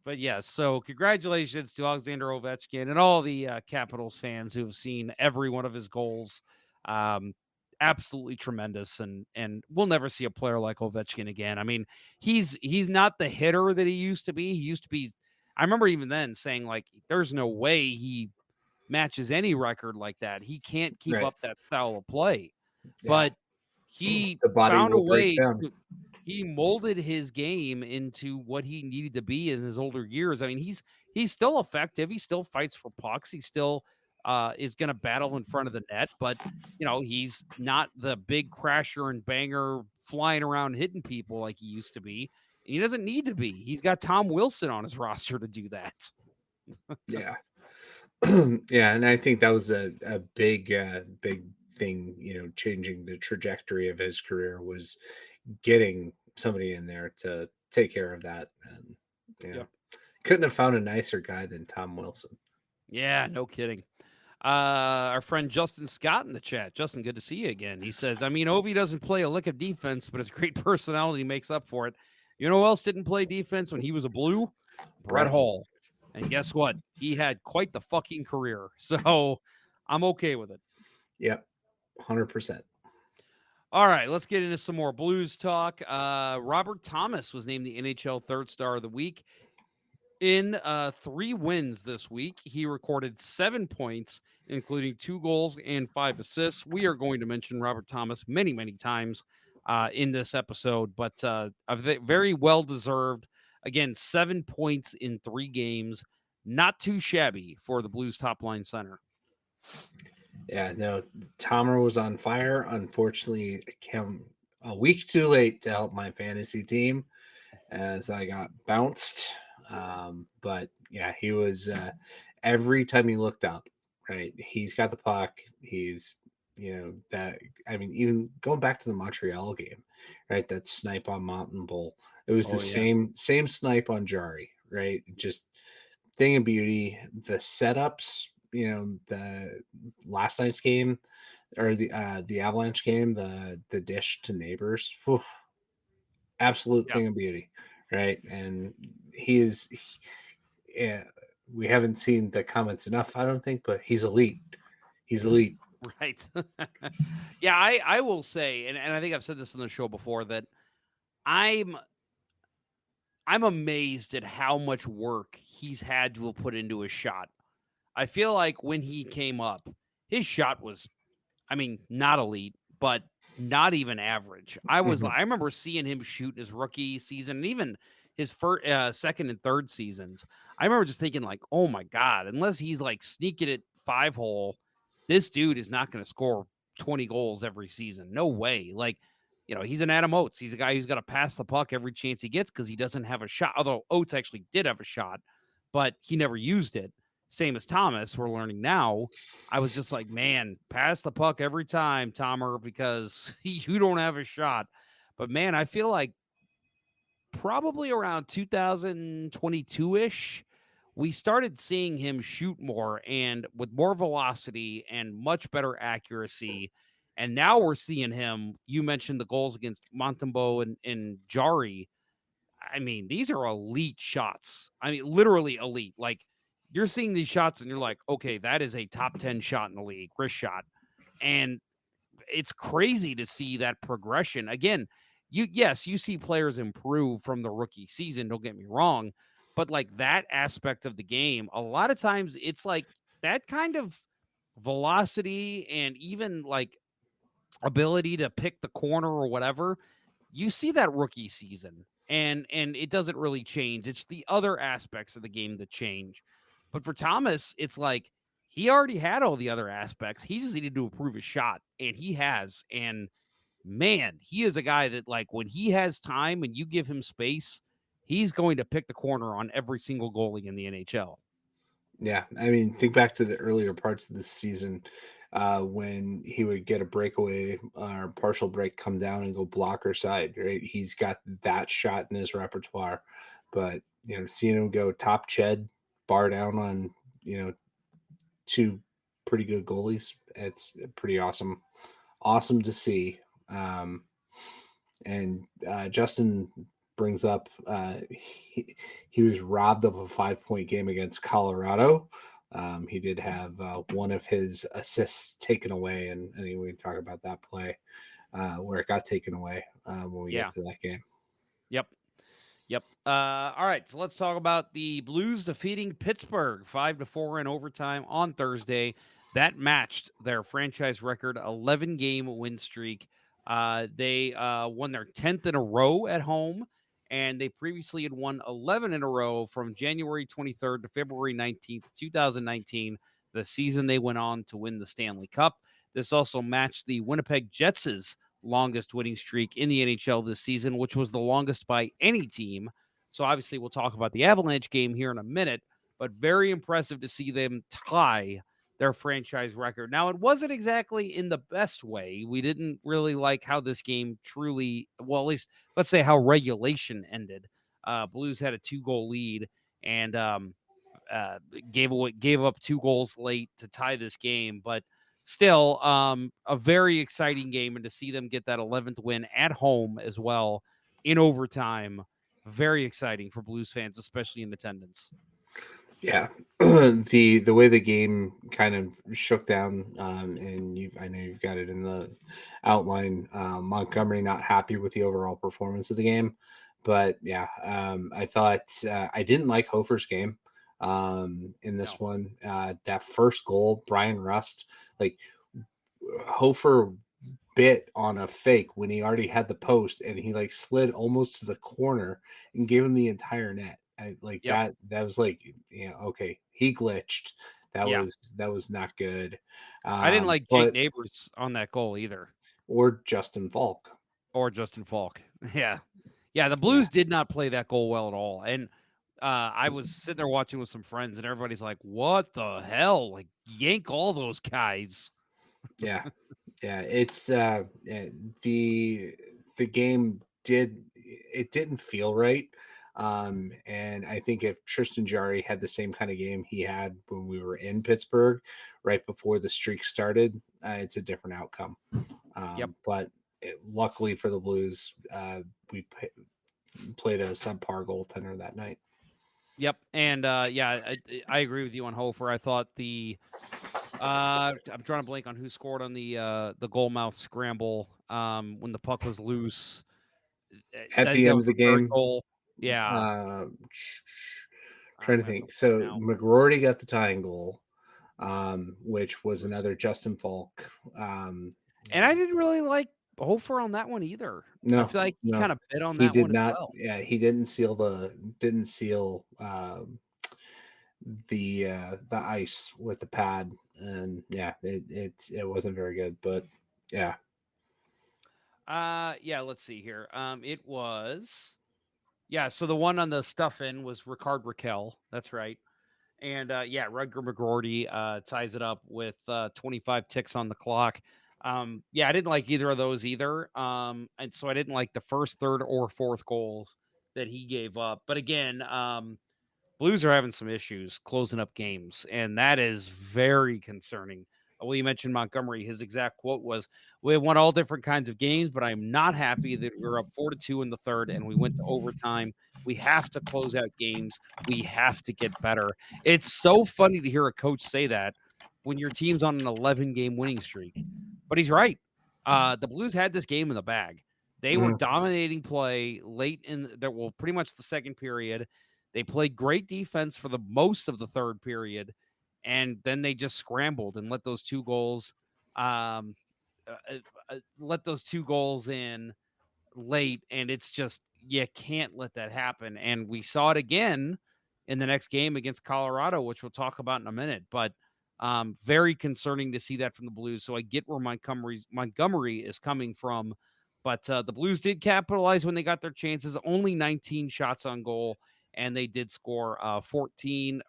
But yes, so congratulations to Alexander Ovechkin and all the Capitals fans who have seen every one of his goals. Absolutely tremendous, and we'll never see a player like Ovechkin again. I mean, he's not the hitter that he used to be. He used to be. I remember even then saying like, "There's no way he matches any record like that. He can't keep Right. up that style of play." Yeah. But he The body found a will break way down. he molded his game into what he needed to be in his older years. I mean, he's still effective. He still fights for pucks. He still is going to battle in front of the net, but he's not the big crasher and banger flying around hitting people like he used to be. And he doesn't need to be. He's got Tom Wilson on his roster to do that. Yeah. Yeah, and I think that was a big thing, changing the trajectory of his career was getting somebody in there to take care of that. And couldn't have found a nicer guy than Tom Wilson. Yeah, no kidding. Our friend Justin Scott in the chat. Justin, good to see you again. He says, I mean, Ovi doesn't play a lick of defense, but his great personality makes up for it. You know who else didn't play defense when he was a Blue? Brett Hull. And guess what? He had quite the fucking career. So I'm okay with it. Yep. 100%. All right, let's get into some more Blues talk. Robert Thomas was named the NHL Third Star of the Week. In 3 wins this week, he recorded 7 points, including 2 goals and 5 assists. We are going to mention Robert Thomas many, many times in this episode, but very well deserved. Again, 7 points in 3 games, not too shabby for the Blues top line center. Yeah, no, Tomer was on fire. Unfortunately, it came a week too late to help my fantasy team as I got bounced. But yeah, he was every time he looked up, right? He's got the puck. He's, that, I mean, even going back to the Montreal game, right? That snipe on Mountain Bowl. It was the same snipe on Jari, right? Just thing of beauty. The setups, the last night's game or the Avalanche game, the dish to Neighbors, whew, absolute thing of beauty, right? And yeah, we haven't seen the comments enough, I don't think, but he's elite. He's elite. Right. Yeah, I will say, and I think I've said this on the show before, that I'm amazed at how much work he's had to have put into his shot. I feel like when he came up, his shot was, I mean, not elite, but not even average. I remember seeing him shoot his rookie season and even his first, second and third seasons. I remember just thinking like, oh my God, unless he's like sneaking it 5-hole, this dude is not going to score 20 goals every season. No way. Like, he's an Adam Oates. He's a guy who's got to pass the puck every chance he gets because he doesn't have a shot. Although Oates actually did have a shot, but he never used it. Same as Thomas, we're learning now. I was just like, man, pass the puck every time, Tomer, because you don't have a shot. But man, I feel like probably around 2022-ish, we started seeing him shoot more and with more velocity and much better accuracy. And now we're seeing him. You mentioned the goals against Montembeault and Jari. I mean, these are elite shots. I mean, literally elite. Like, you're seeing these shots and you're like, okay, that is a top 10 shot in the league, wrist shot. And it's crazy to see that progression. Again, you see players improve from the rookie season, don't get me wrong, but like that aspect of the game, a lot of times it's like that kind of velocity and even like ability to pick the corner or whatever, you see that rookie season and it doesn't really change. It's the other aspects of the game that change. But for Thomas, it's like he already had all the other aspects. He just needed to improve his shot, and he has. And man, he is a guy that, like, when he has time and you give him space, he's going to pick the corner on every single goalie in the NHL. Yeah, I mean, think back to the earlier parts of this season when he would get a breakaway or partial break, come down and go blocker side, right? He's got that shot in his repertoire. But, seeing him go top Ched, bar down on, two pretty good goalies, it's pretty awesome. Awesome to see. And Justin brings up he was robbed of a 5-point game against Colorado. He did have one of his assists taken away, and I think we can talk about that play where it got taken away when we get to that game. Yep. All right, so let's talk about the Blues defeating Pittsburgh 5-4 in overtime on Thursday. That matched their franchise record 11-game win streak. They won their 10th in a row at home, and they previously had won 11 in a row from January 23rd to February 19th, 2019, the season they went on to win the Stanley Cup. This also matched the Winnipeg Jets' longest winning streak in the NHL this season, which was the longest by any team. So obviously we'll talk about the Avalanche game here in a minute, but very impressive to see them tie their franchise record. Now, it wasn't exactly in the best way. We didn't really like how this game truly, well, at least let's say how regulation ended. Blues had a 2-goal lead and gave up 2 goals late to tie this game, but still a very exciting game, and to see them get that 11th win at home as well in overtime, very exciting for Blues fans, especially in attendance. Yeah, the way the game kind of shook down, and I know you've got it in the outline. Montgomery not happy with the overall performance of the game, but yeah, I thought I didn't like Hofer's game in this one. That first goal, Brian Rust, like Hofer bit on a fake when he already had the post, and he like slid almost to the corner and gave him the entire net. that was like, okay, he glitched. That Yeah. was not good. I didn't like Jake But Neighbors on that goal either. or Justin Falk. Or Justin Falk. Yeah. Yeah, the Blues did not play that goal well at all. And I was sitting there watching with some friends, and everybody's like, what the hell? Like, yank all those guys. Yeah. Yeah. It's the game didn't feel right. And I think if Tristan Jarry had the same kind of game he had when we were in Pittsburgh right before the streak started, it's a different outcome. But luckily for the Blues, we played a subpar goaltender that night. Yep. And I agree with you on Hofer. I thought I'm trying to blank on who scored on the goalmouth scramble when the puck was loose. At the end of the game. Goal. Yeah. Trying to think. So McGroarty got the tying goal, which was another Justin Falk. And I didn't really like Hofer on that one either. No, I feel like he kind of bit on he that did one not. as well. Yeah, he didn't seal the ice with the pad, and it wasn't very good. But yeah. Let's see here. It was. Yeah, so the one on the stuff-in was Ricard Raquel. That's right. And, Rutger McGroarty ties it up with 25 ticks on the clock. I didn't like either of those either. And so I didn't like the first, third, or fourth goals that he gave up. But again, Blues are having some issues closing up games, and that is very concerning. Well, you mentioned Montgomery. His exact quote was, "We have won all different kinds of games, but I'm not happy that we're up 4-2 in the third and we went to overtime. We have to close out games. We have to get better." It's so funny to hear a coach say that when your team's on an 11-game winning streak. But he's right. The Blues had this game in the bag. They were dominating play late pretty much the second period. They played great defense for the most of the third period, and then they just scrambled and let those two goals in late. And it's just, you can't let that happen. And we saw it again in the next game against Colorado, which we'll talk about in a minute. But very concerning to see that from the Blues. So I get where Montgomery is coming from. But the Blues did capitalize when they got their chances. Only 19 shots on goal. And they did score 14.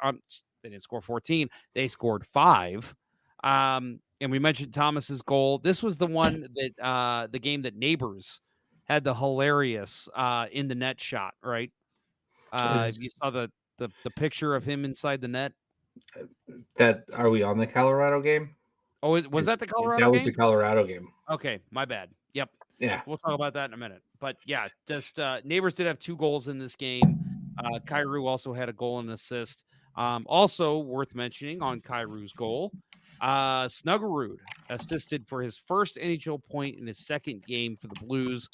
They didn't score 14. They scored 5. And we mentioned Thomas's goal. This was the one that the game that Neighbors had the hilarious in the net shot, right? You saw the picture of him inside the net. Are we on the Colorado game? Oh, was that the Colorado game? That was the Colorado game. Okay, my bad. Yep. Yeah. We'll talk about that in a minute. But yeah, just Neighbors did have 2 goals in this game. Kyrou also had a goal and assist. Also worth mentioning on Kyrou's goal, Snuggerud assisted for his first NHL point in his second game for the Blues.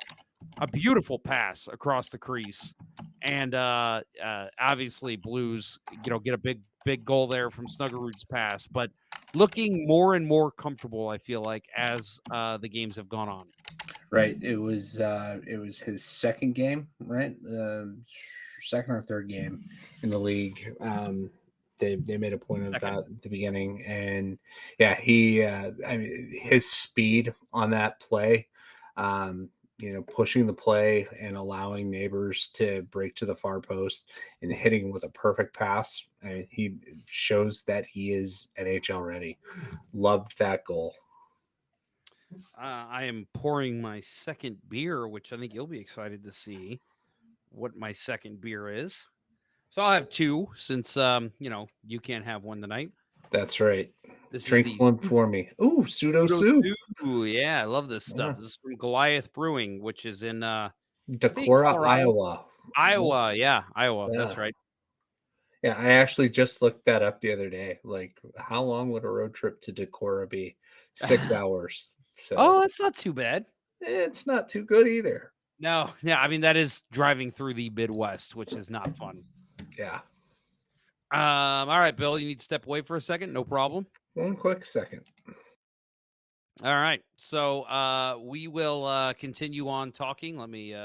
A beautiful pass across the crease. And obviously Blues, get a big goal there from Snuggerud's pass. But looking more and more comfortable, I feel like, as the games have gone on. Right. It was his second game, right? Second or third game in the league. They made a point of that at the beginning, and his speed on that play, pushing the play and allowing Neighbors to break to the far post and hitting with a perfect pass. He shows that he is NHL ready. Loved that goal. I am pouring my second beer, which I think you'll be excited to see what my second beer is. So I'll have 2 since, you can't have one tonight. That's right. Drink one for me. Ooh, Pseudo Soup. Ooh, yeah, I love this stuff. Yeah. This is from Goliath Brewing, which is in Decorah, Iowa. Iowa, yeah. That's right. Yeah, I actually just looked that up the other day. Like, how long would a road trip to Decorah be? 6 hours. So, that's not too bad. It's not too good either. No, yeah, I mean, that is driving through the Midwest, which is not fun. Yeah. All right, Bill, you need to step away for a second. No problem. One quick second. All right. So we will continue on talking. Let me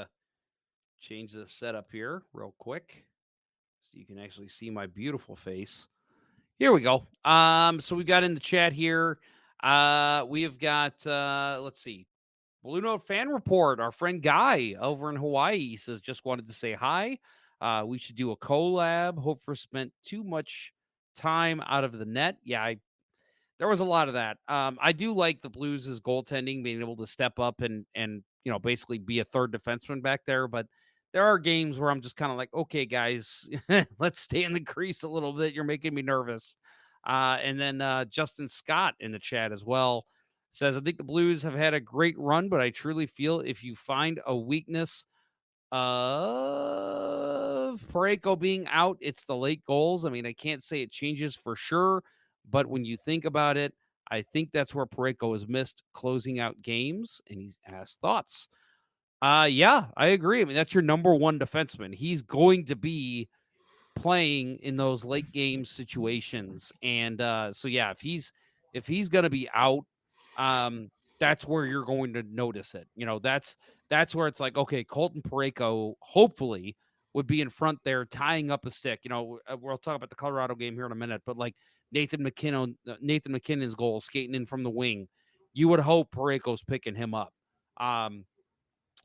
change the setup here real quick. so you can actually see my beautiful face. Here we go. So we've got in the chat here. We have got let's see. Blue Note fan report. Our friend Guy over in Hawaii says just wanted to say hi. We should do a collab. Hofer spent too much time out of the net. Yeah, there was a lot of that. I do like the Blues' goaltending, being able to step up and basically be a third defenseman back there. But there are games where I'm just kind of like, okay, guys, let's stay in the crease a little bit. You're making me nervous. And then Justin Scott in the chat as well says, I think the Blues have had a great run, but I truly feel if you find a weakness of Parayko being out, it's the late goals. I mean, I can't say it changes for sure, but when you think about it, I think that's where Parayko has missed closing out games, and he's asked thoughts. Yeah, I agree. I mean, that's your number one defenseman. He's going to be playing in those late game situations, and so yeah, if he's going to be out, that's where you're going to notice it. That's where it's like, okay, Colton Parayko hopefully would be in front there tying up a stick. We'll talk about the Colorado game here in a minute, but like Nathan McKinnon's goal skating in from the wing, you would hope Parayko's picking him up.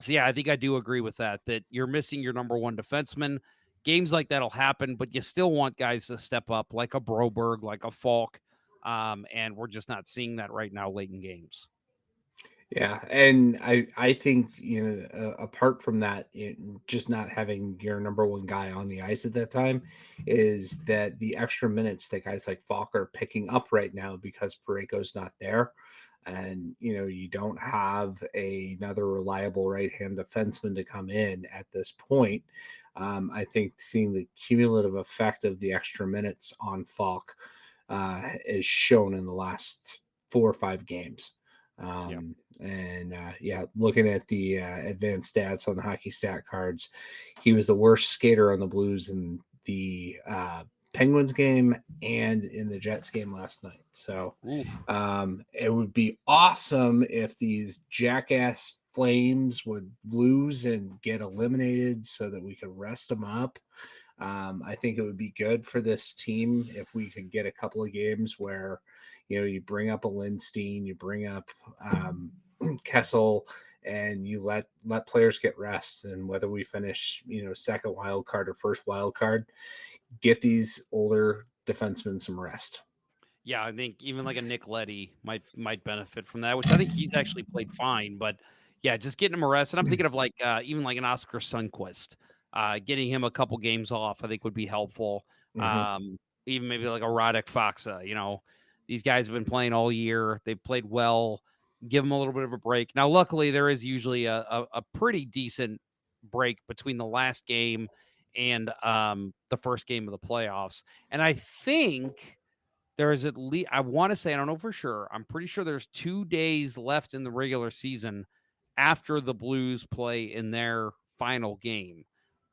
So yeah, I think I do agree with that you're missing your number one defenseman. Games like that'll happen, but you still want guys to step up like a Broberg, like a Falk. And we're just not seeing that right now late in games. Yeah, and I think apart from that, just not having your number one guy on the ice at that time is that the extra minutes that guys like Falk are picking up right now because Parayko's not there, and you don't have another reliable right hand defenseman to come in at this point. I think seeing the cumulative effect of the extra minutes on Falk is shown in the last 4 or 5 games. Looking at the advanced stats on the hockey stat cards, he was the worst skater on the Blues in the Penguins game and in the Jets game last night. So it would be awesome if these jackass Flames would lose and get eliminated so that we could rest them up. I think it would be good for this team if we could get a couple of games where, you bring up a Lindstein, you bring up Kessel, and you let players get rest. And whether we finish, second wild card or first wild card, get these older defensemen some rest. Yeah, I think even like a Nick Leddy might benefit from that, which I think he's actually played fine. But yeah, just getting him a rest. And I'm thinking of like even like an Oscar Sundquist. Getting him a couple games off, I think would be helpful. Even maybe like a Radek Faksa. These guys have been playing all year. They've played well. Give them a little bit of a break. Now, luckily, there is usually a pretty decent break between the last game and the first game of the playoffs. And I think there is at least, I want to say, I don't know for sure, I'm pretty sure there's 2 days left in the regular season after the Blues play in their final game.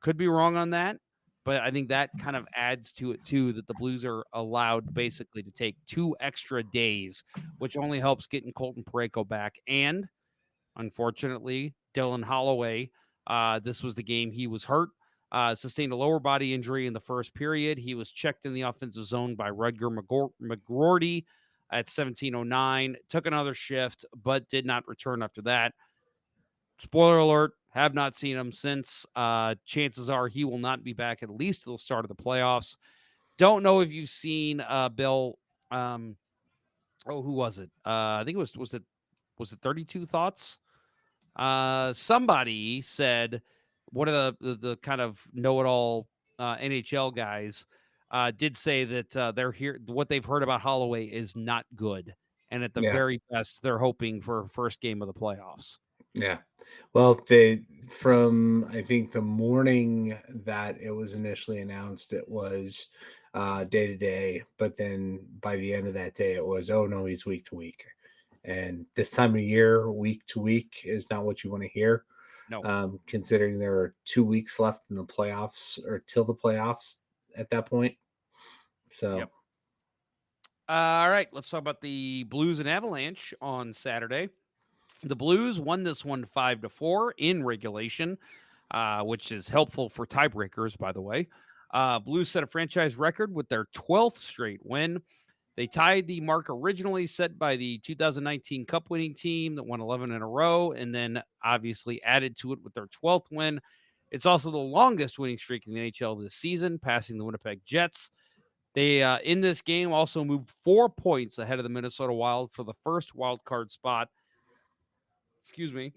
Could be wrong on that, but I think that kind of adds to it too, that the Blues are allowed basically to take 2 extra days, which only helps getting Colton Parayko back. And unfortunately, Dylan Holloway, this was the game he was hurt, sustained a lower body injury in the first period. He was checked in the offensive zone by Rudger McGroarty at 17:09, took another shift, but did not return after that. Spoiler alert, have not seen him since. Chances are he will not be back at least till the start of the playoffs. Don't know if you've seen Bill. Who was it? I think it was it 32 Thoughts? Somebody said, one of the kind of know-it-all NHL guys did say that they're here. What they've heard about Holloway is not good, and at the very best, they're hoping for first game of the playoffs. Yeah. Well, from I think the morning that it was initially announced, it was day to day, but then by the end of that day, it was, oh no, he's week to week. And this time of year, week to week is not what you want to hear. No. Considering there are 2 weeks left in the playoffs or till the playoffs at that point. So. Yep. All right, let's talk about the Blues and Avalanche on Saturday. The Blues won this one 5-4 in regulation, which is helpful for tiebreakers, by the way. Blues set a franchise record with their 12th straight win. They tied the mark originally set by the 2019 Cup winning team that won 11 in a row, and then obviously added to it with their 12th win. It's also the longest winning streak in the NHL this season, passing the Winnipeg Jets. They, in this game, also moved 4 points ahead of the Minnesota Wild for the first wild card spot. Excuse me.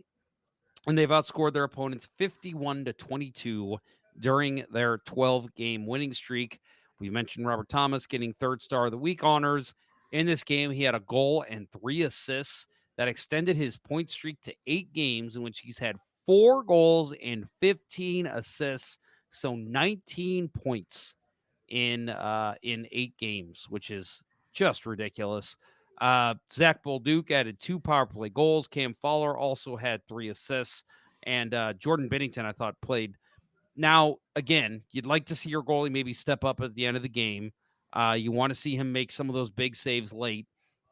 And they've outscored their opponents 51-22 during their 12-game winning streak. We mentioned Robert Thomas getting third star of the week honors. In this game, he had a goal and 3 assists that extended his point streak to 8 games in which he's had 4 goals and 15 assists. So 19 points in 8 games, which is just ridiculous. Zach Bolduc added 2 power play goals. Cam Fowler also had 3 assists. And Jordan Binnington, I thought, played. Now, again, you'd like to see your goalie maybe step up at the end of the game. You want to see him make some of those big saves late.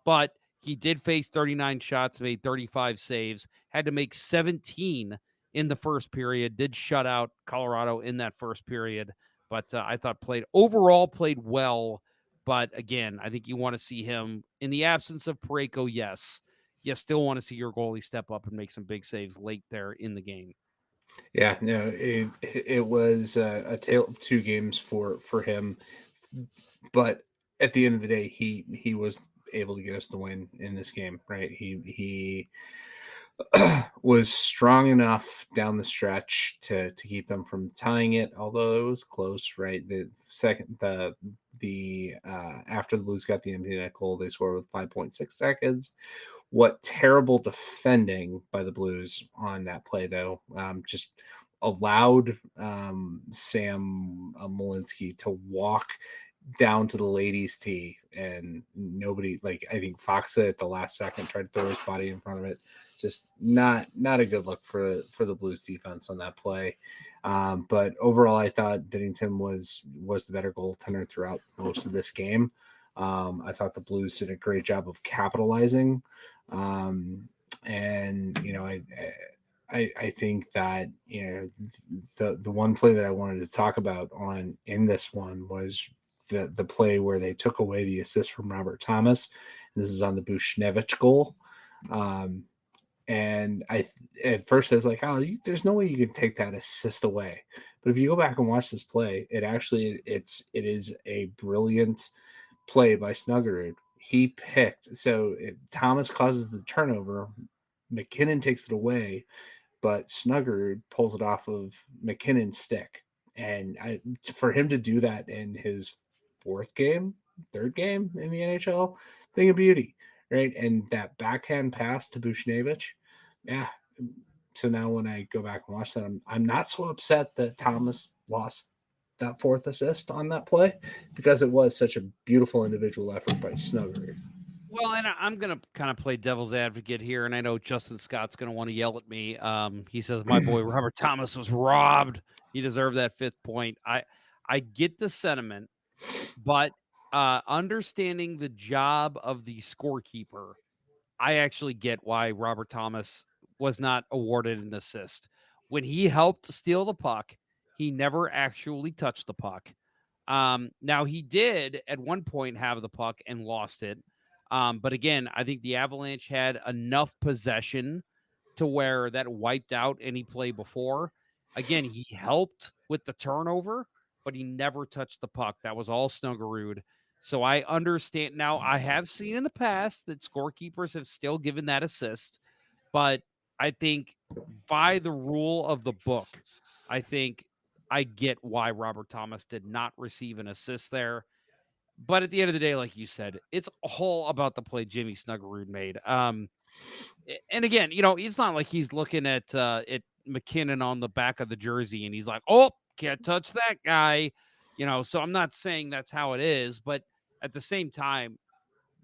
But he did face 39 shots, made 35 saves, had to make 17 in the first period, did shut out Colorado in that first period. But I thought played well. But again, I think you want to see him in the absence of Parayko. Yes, you still want to see your goalie step up and make some big saves late there in the game. Yeah, no, it was a tale of 2 games for him, but at the end of the day, he was able to get us the win in this game, right? He was strong enough down the stretch to keep them from tying it, although it was close, right? The second after the Blues got the empty net goal, they scored with 5.6 seconds. What terrible defending by the Blues on that play, though. Just allowed Sam Malinsky to walk down to the ladies' tee, and nobody, like, I think Foxa at the last second tried to throw his body in front of it. Just not a good look for the Blues defense on that play. But overall, I thought Binnington was the better goaltender throughout most of this game. I thought the Blues did a great job of capitalizing. And, you know, I think that, you know, the one play that I wanted to talk about in this one was the play where they took away the assist from Robert Thomas. This is on the Buchnevich goal. And at first I was like, there's no way you can take that assist away. But if you go back and watch this play, it is a brilliant play by Snuggerud. He picked, Thomas causes the turnover, McKinnon takes it away, but Snuggerud pulls it off of McKinnon's stick. And for him to do that in his third game in the NHL, thing of beauty. Right, and that backhand pass to Buchnevich, yeah. So now when I go back and watch that, I'm not so upset that Thomas lost that 4th assist on that play, because it was such a beautiful individual effort by Snuggerud. Well, and I'm going to kind of play devil's advocate here, and I know Justin Scott's going to want to yell at me. He says, my boy Robert Thomas was robbed. He deserved that 5th point. I get the sentiment, but understanding the job of the scorekeeper, I actually get why Robert Thomas was not awarded an assist. When he helped steal the puck, he never actually touched the puck. Now, he did at one point have the puck and lost it. But again, I think the Avalanche had enough possession to where that wiped out any play before. Again, he helped with the turnover, but he never touched the puck. That was all Snuggerud. So I understand. Now, I have seen in the past that scorekeepers have still given that assist, but I think by the rule of the book, I think I get why Robert Thomas did not receive an assist there. But at the end of the day, like you said, it's all about the play Jimmy Snuggerud made. And again, you know, it's not like he's looking at McKinnon on the back of the jersey and he's like, oh, can't touch that guy. You know, so I'm not saying that's how it is, but at the same time,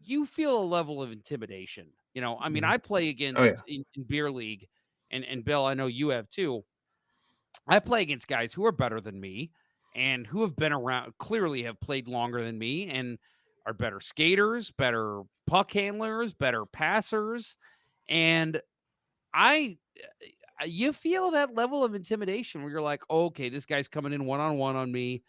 you feel a level of intimidation. You know, I mean, I play against in beer league, and Bill, I know you have too. I play against guys who are better than me and who have been around, clearly have played longer than me and are better skaters, better puck handlers, better passers. And you feel that level of intimidation where you're like, oh, okay, this guy's coming in one-on-one on me.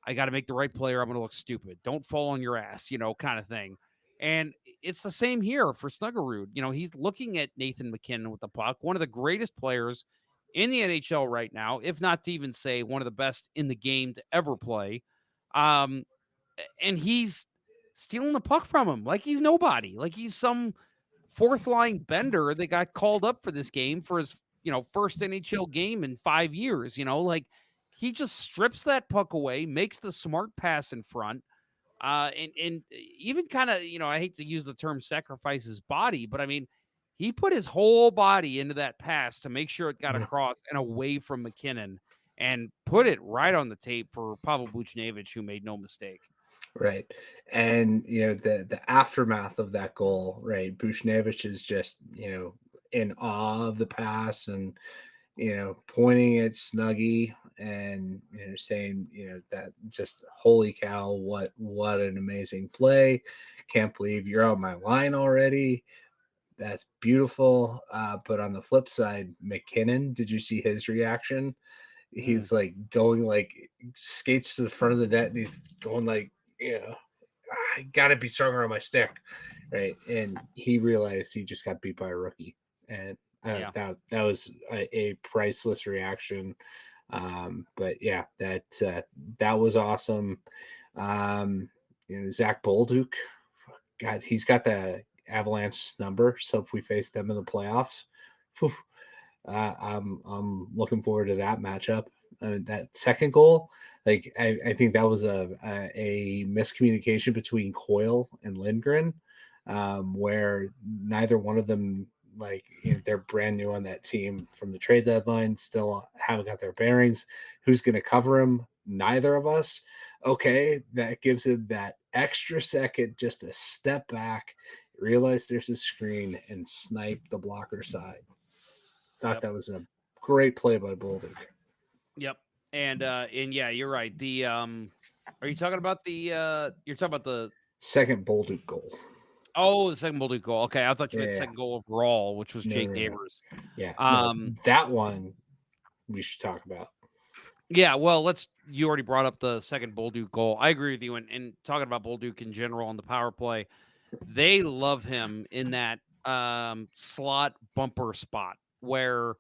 I got to make the right player. I'm going to look stupid. Don't fall on your ass, kind of thing. And it's the same here for Snuggerud. He's looking at Nathan MacKinnon with the puck, one of the greatest players in the NHL right now, if not to even say one of the best in the game to ever play. And he's stealing the puck from him like he's nobody, like he's some fourth line bender that got called up for this game for his, first NHL game in 5 years, like he just strips that puck away, makes the smart pass in front. And even kind of, I hate to use the term sacrifice his body, but I mean, he put his whole body into that pass to make sure it got across and away from MacKinnon and put it right on the tape for Pavel Buchnevich, who made no mistake. Right. And, the aftermath of that goal, right? Buchnevich is just, in awe of the pass and, pointing at Snuggie and, saying, that just holy cow, what an amazing play. Can't believe you're on my line already. That's beautiful. But on the flip side, MacKinnon, did you see his reaction? He's like going like skates to the front of the net and he's going like, I gotta be stronger on my stick, right? And he realized he just got beat by a rookie, and that was a priceless reaction. But yeah, that was awesome. Zach Bolduc, God, he's got the Avalanche number. So if we face them in the playoffs, I'm looking forward to that matchup. That second goal, like I think that was a miscommunication between Coyle and Lindgren, where neither one of them, like, they're brand new on that team from the trade deadline, still haven't got their bearings. Who's going to cover him? Neither of us. Okay, that gives him that extra second just to step back, realize there's a screen, and snipe the blocker side. Thought that was a great play by Bolduc. Yep. And yeah, you're right. The are you talking about the second Bolduc goal? Oh, the second Bolduc goal. Okay, I thought you meant the second goal overall, which was Jake Neighbors. Yeah. That one we should talk about. Yeah, well, you already brought up the second Bolduc goal. I agree with you. And talking about Bolduc in general on the power play, they love him in that slot bumper spot where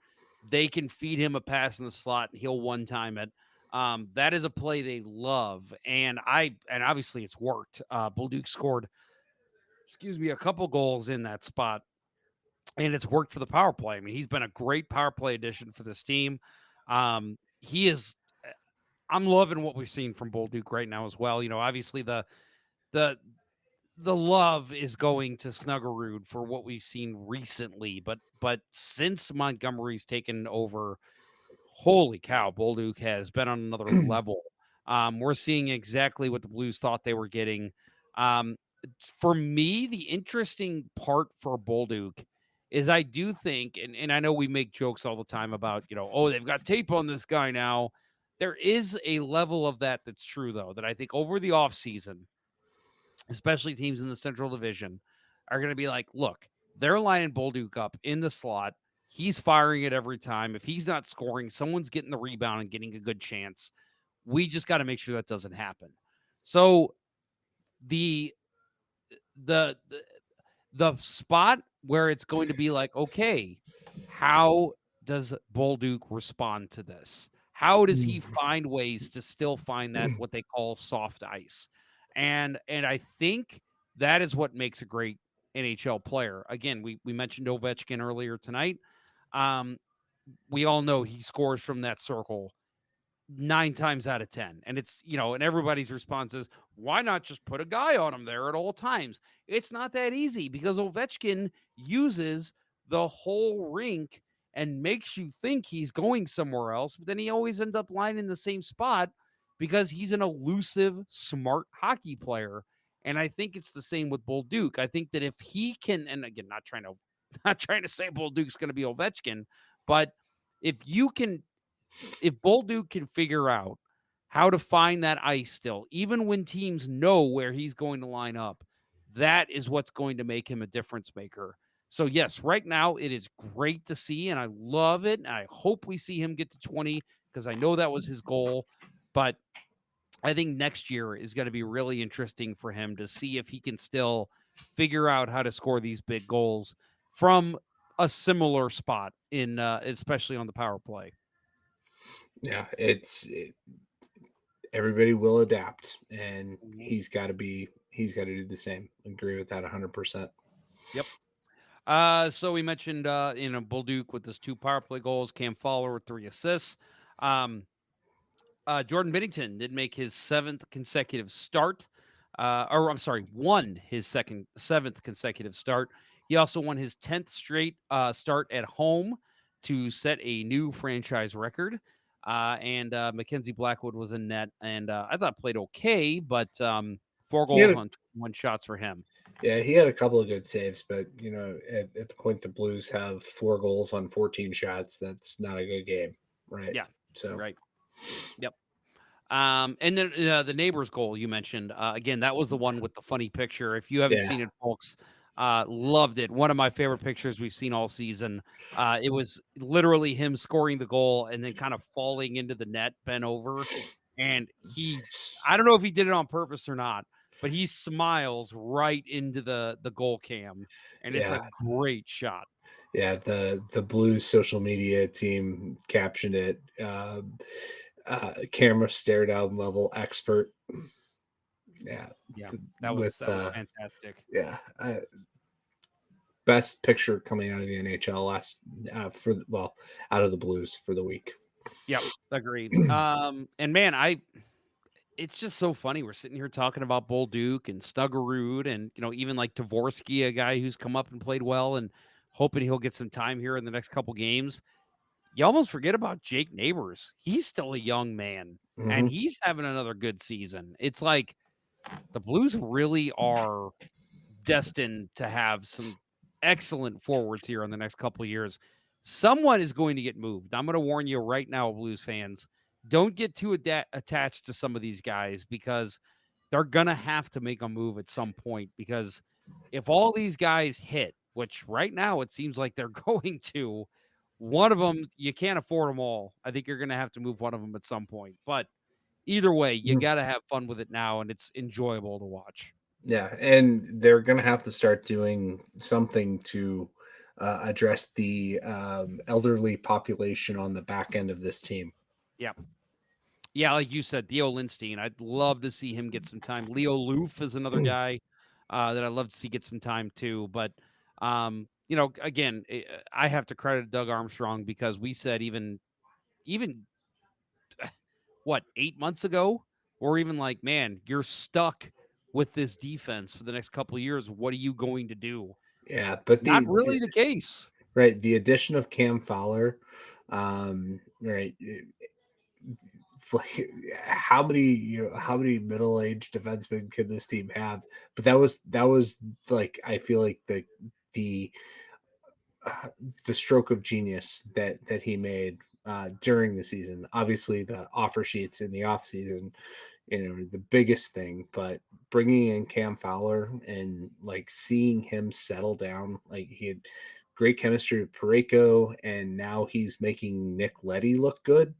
they can feed him a pass in the slot and he'll one-time it. That is a play they love. And obviously it's worked. Bolduc scored, a couple goals in that spot, and it's worked for the power play. I mean, he's been a great power play addition for this team. I'm loving what we've seen from Bolduc right now as well. Obviously the love is going to Snuggerud for what we've seen recently, but since Montgomery's taken over, holy cow, Bolduc has been on another level. We're seeing exactly what the Blues thought they were getting. For me, the interesting part for Bolduc is I do think, and I know we make jokes all the time about, they've got tape on this guy now. There is a level of that's true, though, that I think over the offseason, especially teams in the Central Division, are going to be like, look, they're lining Bolduc up in the slot. He's firing it every time. If he's not scoring, someone's getting the rebound and getting a good chance. We just got to make sure that doesn't happen. So the spot where it's going to be like, okay, how does Bolduc respond to this? How does he find ways to still find that what they call soft ice? And I think that is what makes a great NHL player. Again, we mentioned Ovechkin earlier tonight. We all know he scores from that circle 9 times out of 10. And it's, and everybody's response is, why not just put a guy on him there at all times? It's not that easy because Ovechkin uses the whole rink and makes you think he's going somewhere else, but then he always ends up lying in the same spot because he's an elusive, smart hockey player. And I think it's the same with Bolduc. I think that if he can, and again, not trying to say Bolduc's going to be Ovechkin, but if Bolduc can figure out how to find that ice still, even when teams know where he's going to line up, that is what's going to make him a difference maker. So, yes, right now it is great to see, and I love it. And I hope we see him get to 20 because I know that was his goal. But I think next year is going to be really interesting for him to see if he can still figure out how to score these big goals from a similar spot in, especially on the power play. Yeah, everybody will adapt, and Mhm. he's got to do the same. Agree with that 100%. Yep. So we mentioned, Bolduc with his 2 power play goals, Cam Fowler with 3 assists. Jordan Binnington did make his 7th consecutive start. Won his 7th consecutive start. He also won his 10th straight start at home to set a new franchise record. And Mackenzie Blackwood was in net, and I thought played okay, but 4 goals on 1 shots for him. Yeah, he had a couple of good saves, but at the point the Blues have 4 goals on 14 shots, that's not a good game, right? Yeah, So right. Yep. And then the neighbor's goal you mentioned, again, that was the one with the funny picture. If you haven't Yeah. seen it, folks, loved it. One of my favorite pictures we've seen all season. It was literally him scoring the goal and then kind of falling into the net, bent over. And I don't know if he did it on purpose or not, but he smiles right into the goal cam, and it's a great shot. Yeah, the Blues social media team captioned it, camera stare down level expert. Yeah. Yeah, that was fantastic. Yeah. Best picture coming out of the NHL out of the Blues for the week. Yep, agreed. And man, it's just so funny. We're sitting here talking about Bolduc and Stuggerud and, even like Dvorsky, a guy who's come up and played well and hoping he'll get some time here in the next couple games. You almost forget about Jake Neighbors. He's still a young man, and he's having another good season. It's like the Blues really are destined to have some excellent forwards here in the next couple of years. Someone is going to get moved. I'm going to warn you right now, Blues fans. Don't get too attached to some of these guys because they're going to have to make a move at some point, because if all these guys hit, which right now it seems like they're going to, one of them, you can't afford them all. I think you're going to have to move one of them at some point. But either way, you got to have fun with it now, and it's enjoyable to watch. Yeah, and they're going to have to start doing something to address the elderly population on the back end of this team. Yeah. Yeah, like you said, Theo Lindstein, I'd love to see him get some time. Leo Loof is another guy that I'd love to see get some time too. But, again, I have to credit Doug Armstrong, because we said even what, 8 months ago, or even like, man, you're stuck with this defense for the next couple of years. What are you going to do? Yeah, but not really the case. Right. The addition of Cam Fowler, right. Like how many middle-aged defensemen could this team have? But that was like, I feel like the stroke of genius that he made during the season. Obviously, the offer sheets in the off season, the biggest thing. But bringing in Cam Fowler and like seeing him settle down, like he had great chemistry with Parayko, and now he's making Nick Leddy look good.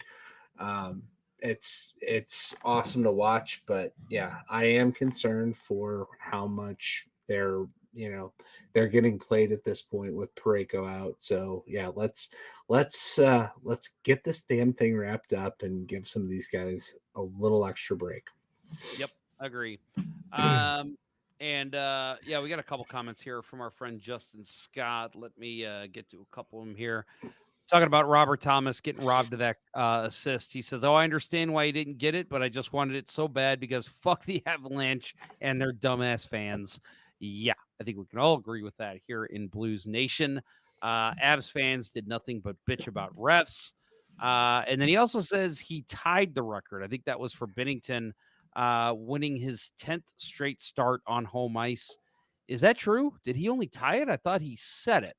It's awesome to watch, but yeah, I am concerned for how much they're getting played at this point with Parayko out. So yeah, let's get this damn thing wrapped up and give some of these guys a little extra break. Yep, agree. And we got a couple comments here from our friend Justin Scott. Let me get to a couple of them here. Talking about Robert Thomas getting robbed of that assist. He says, I understand why he didn't get it, but I just wanted it so bad because fuck the Avalanche and their dumbass fans. Yeah, I think we can all agree with that here in Blues Nation. Avs fans did nothing but bitch about refs. And then he also says he tied the record. I think that was for Binnington, winning his 10th straight start on home ice. Is that true? Did he only tie it? I thought he said it.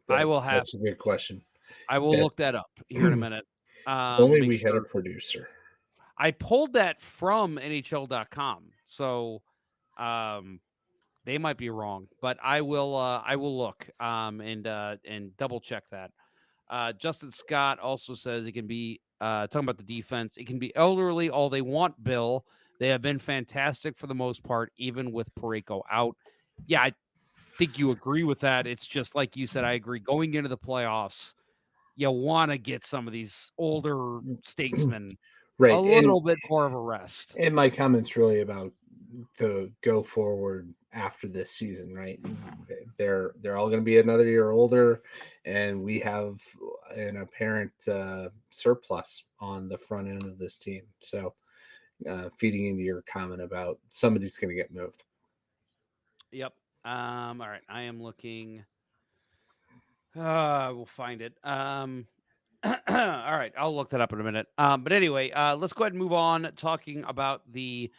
That's a good question. I will look that up here in a minute. Only we had a producer. I pulled that from NHL.com, so they might be wrong, but I will look and double check that. Justin Scott also says it can be talking about the defense. It can be elderly all they want, Bill. They have been fantastic for the most part, even with Parayko out. Yeah, I think you agree with that. It's just like you said, I agree. Going into the playoffs, you want to get some of these older statesmen a Right. little bit more of a rest. And my comment's really about the go forward after this season, right? They're all going to be another year older, and we have an apparent surplus on the front end of this team. So, feeding into your comment about somebody's going to get moved. Yep. All right. I am looking. We'll find it. All right. I'll look that up in a minute. But anyway, let's go ahead and move on talking about the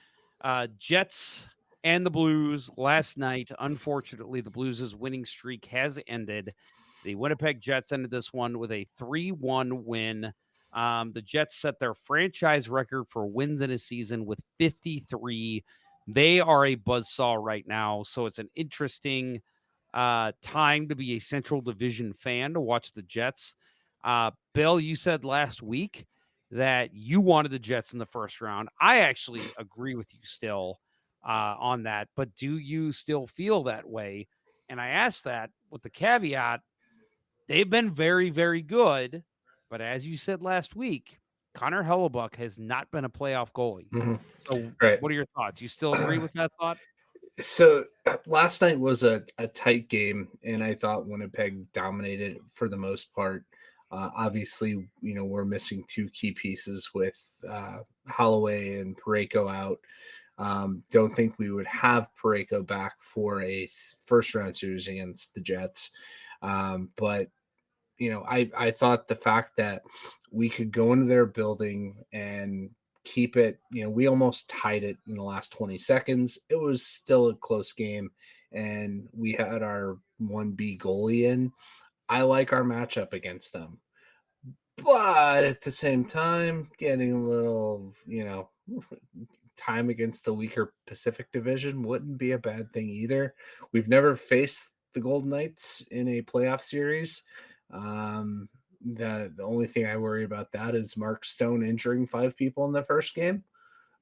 Jets and the Blues last night. Unfortunately, the Blues' winning streak has ended. The Winnipeg Jets ended this one with a 3-1 win. The Jets set their franchise record for wins in a season with 53. They are a buzzsaw right now, so it's an interesting time to be a Central Division fan to watch the Jets. Bill, you said last week that you wanted the Jets in the first round. I actually agree with you still on that, but do you still feel that way? And I asked that with the caveat, they've been very, very good, but as you said last week, Connor Hellebuck has not been a playoff goalie. Mm-hmm. So Right. what are your thoughts? You still agree with that thought? So last night was a tight game, and I thought Winnipeg dominated for the most part. Obviously, we're missing two key pieces with Holloway and Parayko out. Don't think we would have Parayko back for a first-round series against the Jets. But, I thought the fact that we could go into their building and keep it, we almost tied it in the last 20 seconds. It was still a close game, and we had our 1B goalie in. I like our matchup against them. But at the same time, getting a little, time against the weaker Pacific Division wouldn't be a bad thing either. We've never faced the Golden Knights in a playoff series. The only thing I worry about that is Mark Stone injuring 5 people in the first game.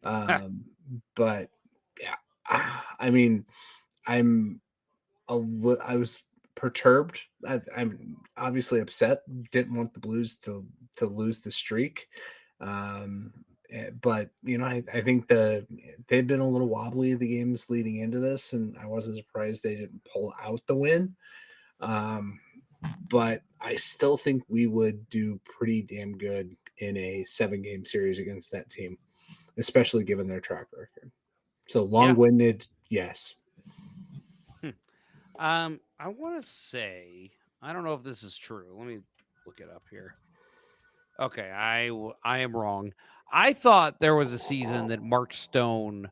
But yeah, I mean, I was perturbed. I'm obviously upset. Didn't want the Blues to lose the streak. But I think they've been a little wobbly the games leading into this, and I wasn't surprised they didn't pull out the win. But I still think we would do pretty damn good in a 7-game series against that team, especially given their track record. So long-winded, yes. I want to say, I don't know if this is true. Let me look it up here. Okay, I am wrong. I thought there was a season that Mark Stone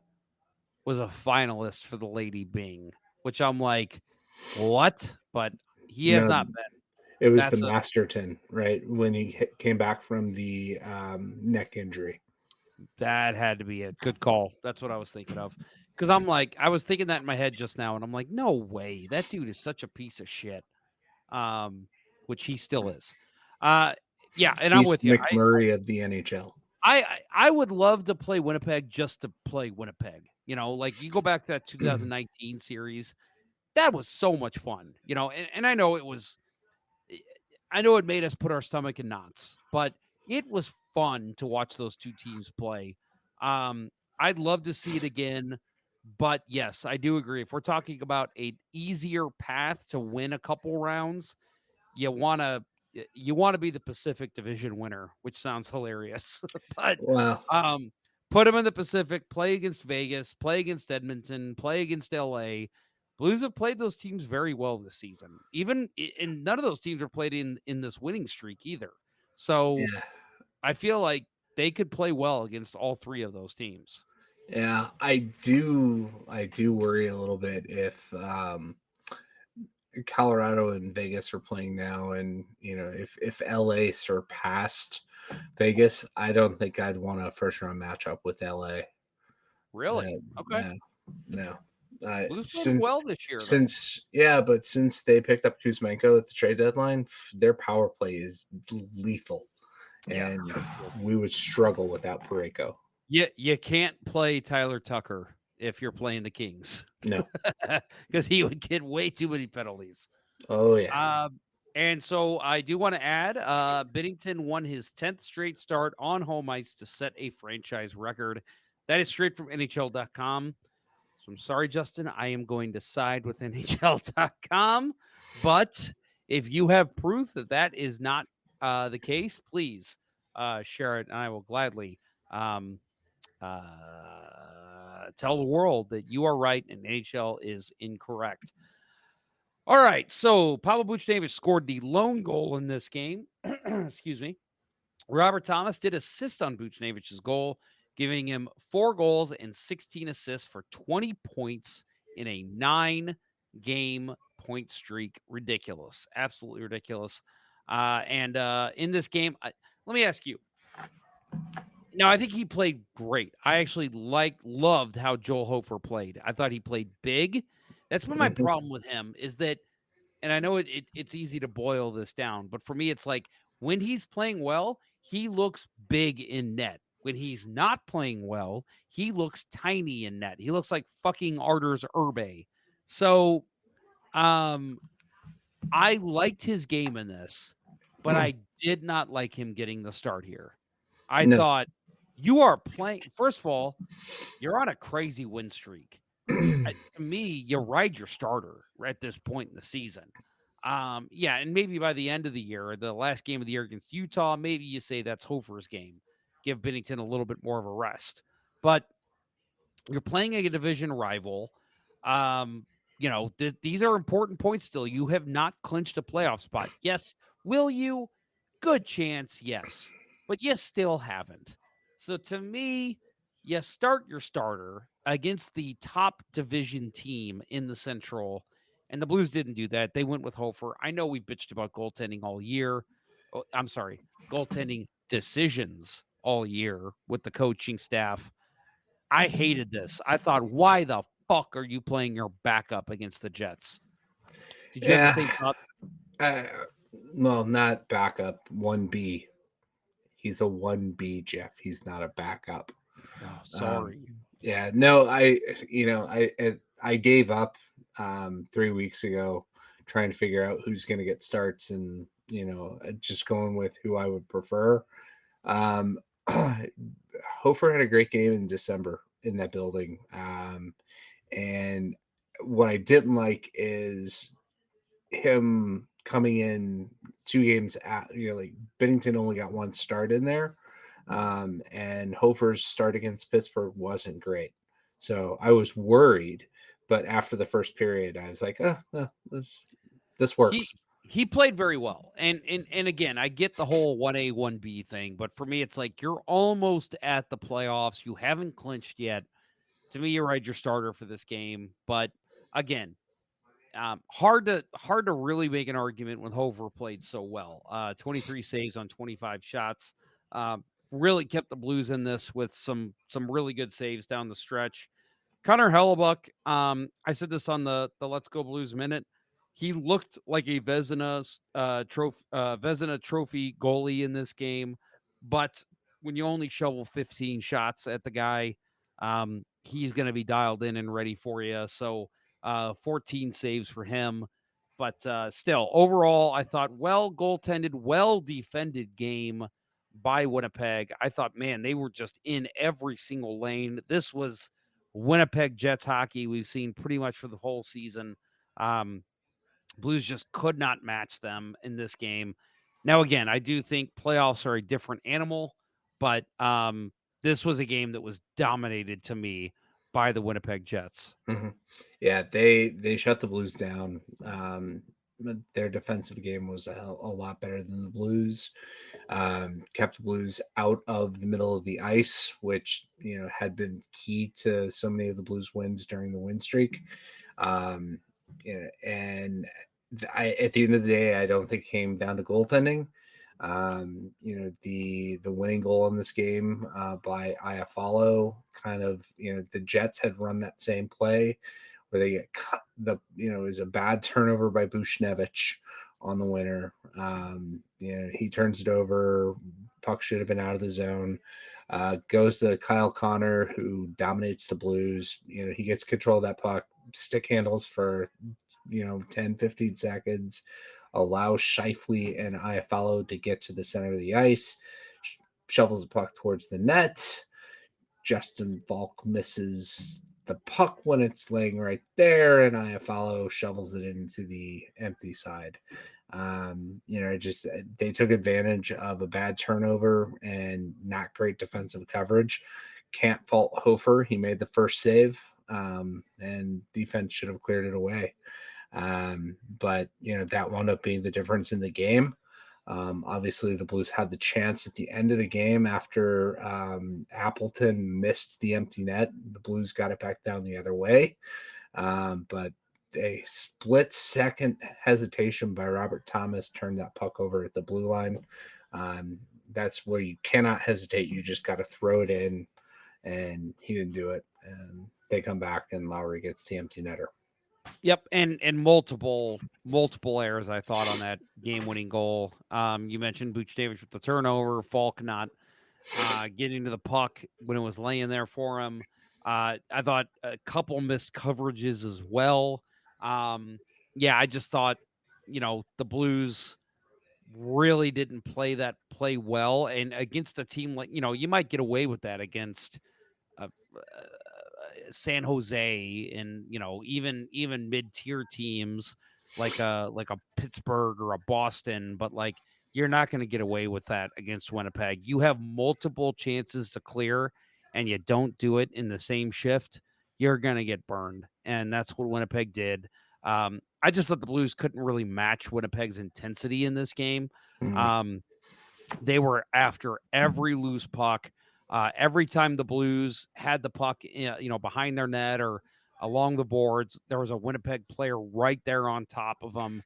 was a finalist for the Lady Byng, which I'm like, what? But he has not been. It was the Masterton, right? When he came back from the neck injury. That had to be it. Good call. That's what I was thinking of. Because I'm like, I was thinking that in my head just now, and I'm like, no way. That dude is such a piece of shit. Which he still is. Yeah, and He's I'm with you. McMurray of the NHL. I would love to play Winnipeg just to play Winnipeg. Like you go back to that 2019 series. That was so much fun. And I know it made us put our stomach in knots, but it was fun to watch those two teams play. I'd love to see it again, but yes, I do agree. If we're talking about an easier path to win a couple rounds, you want to be the Pacific Division winner, which sounds hilarious. But put them in the Pacific, play against Vegas, play against Edmonton, play against LA. Blues have played those teams very well this season. And none of those teams are played in this winning streak either. So I feel like they could play well against all three of those teams. Yeah, I do worry a little bit if Colorado and Vegas are playing now, and if LA surpassed Vegas, I don't think I'd want a first round matchup with LA. Really? Okay. No. Blues played well this year. But since they picked up Kuzmenko at the trade deadline, their power play is lethal. and we would struggle without Parayko. You can't play Tyler Tucker if you're playing the Kings. No. Because he would get way too many penalties. Oh, yeah. And so I do want to add, Binnington won his 10th straight start on home ice to set a franchise record. That is straight from NHL.com. So I'm sorry, Justin, I am going to side with NHL.com. But if you have proof that that is not the case, please share it, and I will gladly tell the world that you are right and NHL is incorrect. All right, so Pavel Buchnevich scored the lone goal in this game. Excuse me. Robert Thomas did assist on Buchnevich's goal, giving him 4 goals and 16 assists for 20 points in a 9-game point streak. Ridiculous. Absolutely ridiculous. And in this game, let me ask you. Now, I think he played great. I actually loved how Joel Hofer played. I thought he played big. That's been my problem with him is that, and I know it's easy to boil this down, but for me, it's like when he's playing well, he looks big in net. When he's not playing well, he looks tiny in net. He looks like fucking Arders Urbe. So I liked his game in this, but I did not like him getting the start here. I thought you are playing. First of all, you're on a crazy win streak. To me, you ride your starter at this point in the season. Yeah, and maybe by the end of the year, the last game of the year against Utah, maybe you say that's Hofer's game. Give Binnington a little bit more of a rest. But you're playing a division rival. These are important points still. You have not clinched a playoff spot. Yes. Will you? Good chance, yes. But you still haven't. So to me, you start your starter against the top division team in the Central, and the Blues didn't do that. They went with Hofer. I know we bitched about goaltending all year. Oh, I'm sorry, goaltending decisions all year with the coaching staff. I hated this. I thought, why the fuck are you playing your backup against the Jets? Did you have the same thought? Well, not backup, 1B. He's a 1B, Jeff. He's not a backup. Oh, sorry. I gave up 3 weeks ago trying to figure out who's going to get starts and, just going with who I would prefer. Hofer had a great game in December in that building. And what I didn't like is him coming in 2 games Binnington only got 1 start in there. And Hofer's start against Pittsburgh wasn't great. So I was worried, but after the first period, I was like, this works. He played very well. And again, I get the whole 1A, 1B thing, but for me, it's like you're almost at the playoffs. You haven't clinched yet. To me, you ride your starter for this game. But again, hard to really make an argument when Hofer played so well. 23 saves on 25 shots. Really kept the Blues in this with some really good saves down the stretch. Connor Hellebuck, I said this on the Let's Go Blues Minute. He looked like a Vezina Trophy goalie in this game, but when you only shovel 15 shots at the guy, he's going to be dialed in and ready for you. So 14 saves for him. But still, overall, I thought goaltended, well-defended game by Winnipeg. I thought, man, they were just in every single lane. This was Winnipeg Jets hockey we've seen pretty much for the whole season. Blues just could not match them in this game. Now, again, I do think playoffs are a different animal, but this was a game that was dominated to me by the Winnipeg Jets. Mm-hmm. Yeah, they shut the Blues down. Their defensive game was a lot better than the Blues. Kept the Blues out of the middle of the ice, which had been key to so many of the Blues wins during the win streak. And at the end of the day, I don't think it came down to goaltending. The winning goal in this game by Iafallo, kind of, the Jets had run that same play where they get cut. It was a bad turnover by Buchnevich on the winner. He turns it over. Puck should have been out of the zone. Goes to Kyle Connor, who dominates the Blues. He gets control of that puck, stick handles for 10, 15 seconds, allows Scheifele and Iafallo to get to the center of the ice, shovels the puck towards the net. Justin Falk misses the puck when it's laying right there, and Iafallo shovels it into the empty side. They took advantage of a bad turnover and not great defensive coverage. Can't fault Hofer. He made the first save, and defense should have cleared it away. But that wound up being the difference in the game. Obviously, the Blues had the chance at the end of the game after Appleton missed the empty net. The Blues got it back down the other way. But a split-second hesitation by Robert Thomas turned that puck over at the blue line. That's where you cannot hesitate. You just got to throw it in, and he didn't do it. And they come back, and Lowry gets the empty netter. Yep, and multiple errors, I thought, on that game-winning goal. You mentioned Buchnevich with the turnover, Falk not getting to the puck when it was laying there for him. I thought a couple missed coverages as well. I just thought, the Blues really didn't play well, and against a team like, you might get away with that against San Jose and even mid-tier teams like a Pittsburgh or a Boston, but you're not going to get away with that against Winnipeg. You have multiple chances to clear and you don't do it in the same shift, you're going to get burned. And that's what Winnipeg did. I just thought the Blues couldn't really match Winnipeg's intensity in this game. Mm-hmm. They were after every loose puck. Every time the Blues had the puck, behind their net or along the boards, there was a Winnipeg player right there on top of them.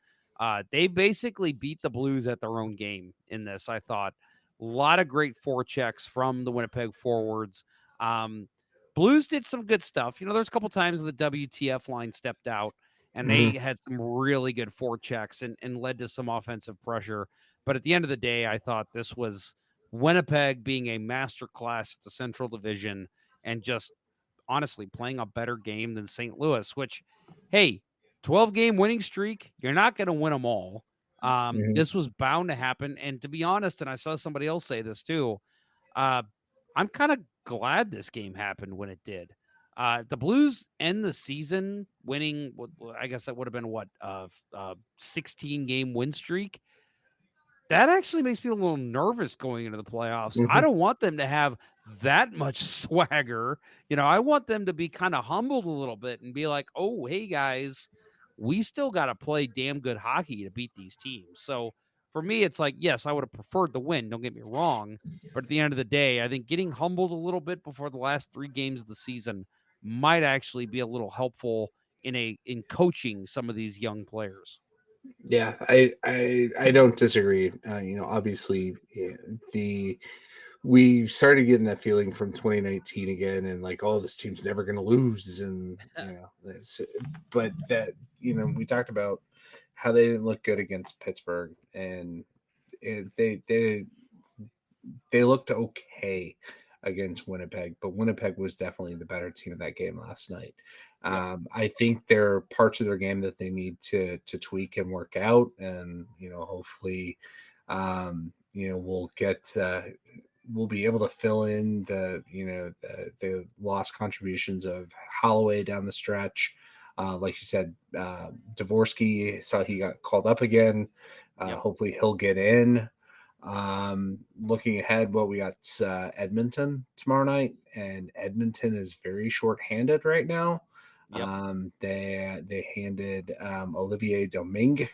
They basically beat the Blues at their own game in this, I thought. A lot of great forechecks from the Winnipeg forwards. Blues did some good stuff. There's a couple times the WTF line stepped out, and they had some really good forechecks and led to some offensive pressure. But at the end of the day, I thought this was Winnipeg being a masterclass at the Central Division and just honestly playing a better game than St. Louis, which, hey, 12-game winning streak, you're not going to win them all. This was bound to happen. And to be honest, and I saw somebody else say this too, I'm kind of glad this game happened when it did. The Blues end the season winning, I guess that would have been 16-game win streak. That actually makes me a little nervous going into the playoffs. I don't want them to have that much swagger. I want them to be kind of humbled a little bit and be like, oh, hey, guys, we still got to play damn good hockey to beat these teams. So for me, it's like, yes, I would have preferred the win. Don't get me wrong. But at the end of the day, I think getting humbled a little bit before the last 3 games of the season might actually be a little helpful in coaching some of these young players. Yeah, I don't disagree. Obviously, we started getting that feeling from 2019 again, and this team's never going to lose, and but that we talked about how they didn't look good against Pittsburgh, and they looked okay against Winnipeg, but Winnipeg was definitely the better team in that game last night. I think there are parts of their game that they need to tweak and work out, and hopefully, we'll be able to fill in the lost contributions of Holloway down the stretch. Like you said, Dvorsky, saw he got called up again. Hopefully he'll get in. Looking ahead, we got Edmonton tomorrow night, and Edmonton is very short-handed right now. They handed Olivier Domingue,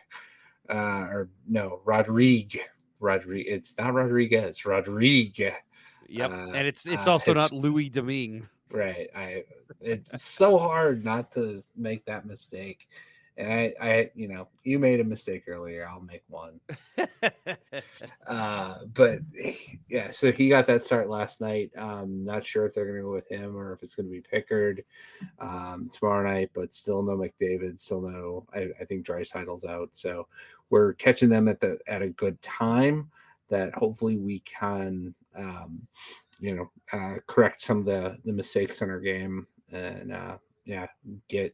Rodrigue. It's not Rodriguez, Rodrigue. Yep, and it's also not Louis Domingue. Right. It's so hard not to make that mistake. And I, you made a mistake earlier. I'll make one. But yeah, so he got that start last night. Not sure if they're going to go with him or if it's going to be Pickard tomorrow night, but still no McDavid, still no, I think Dreisaitl's out. So we're catching them at a good time that hopefully we can, correct some of the mistakes in our game and, get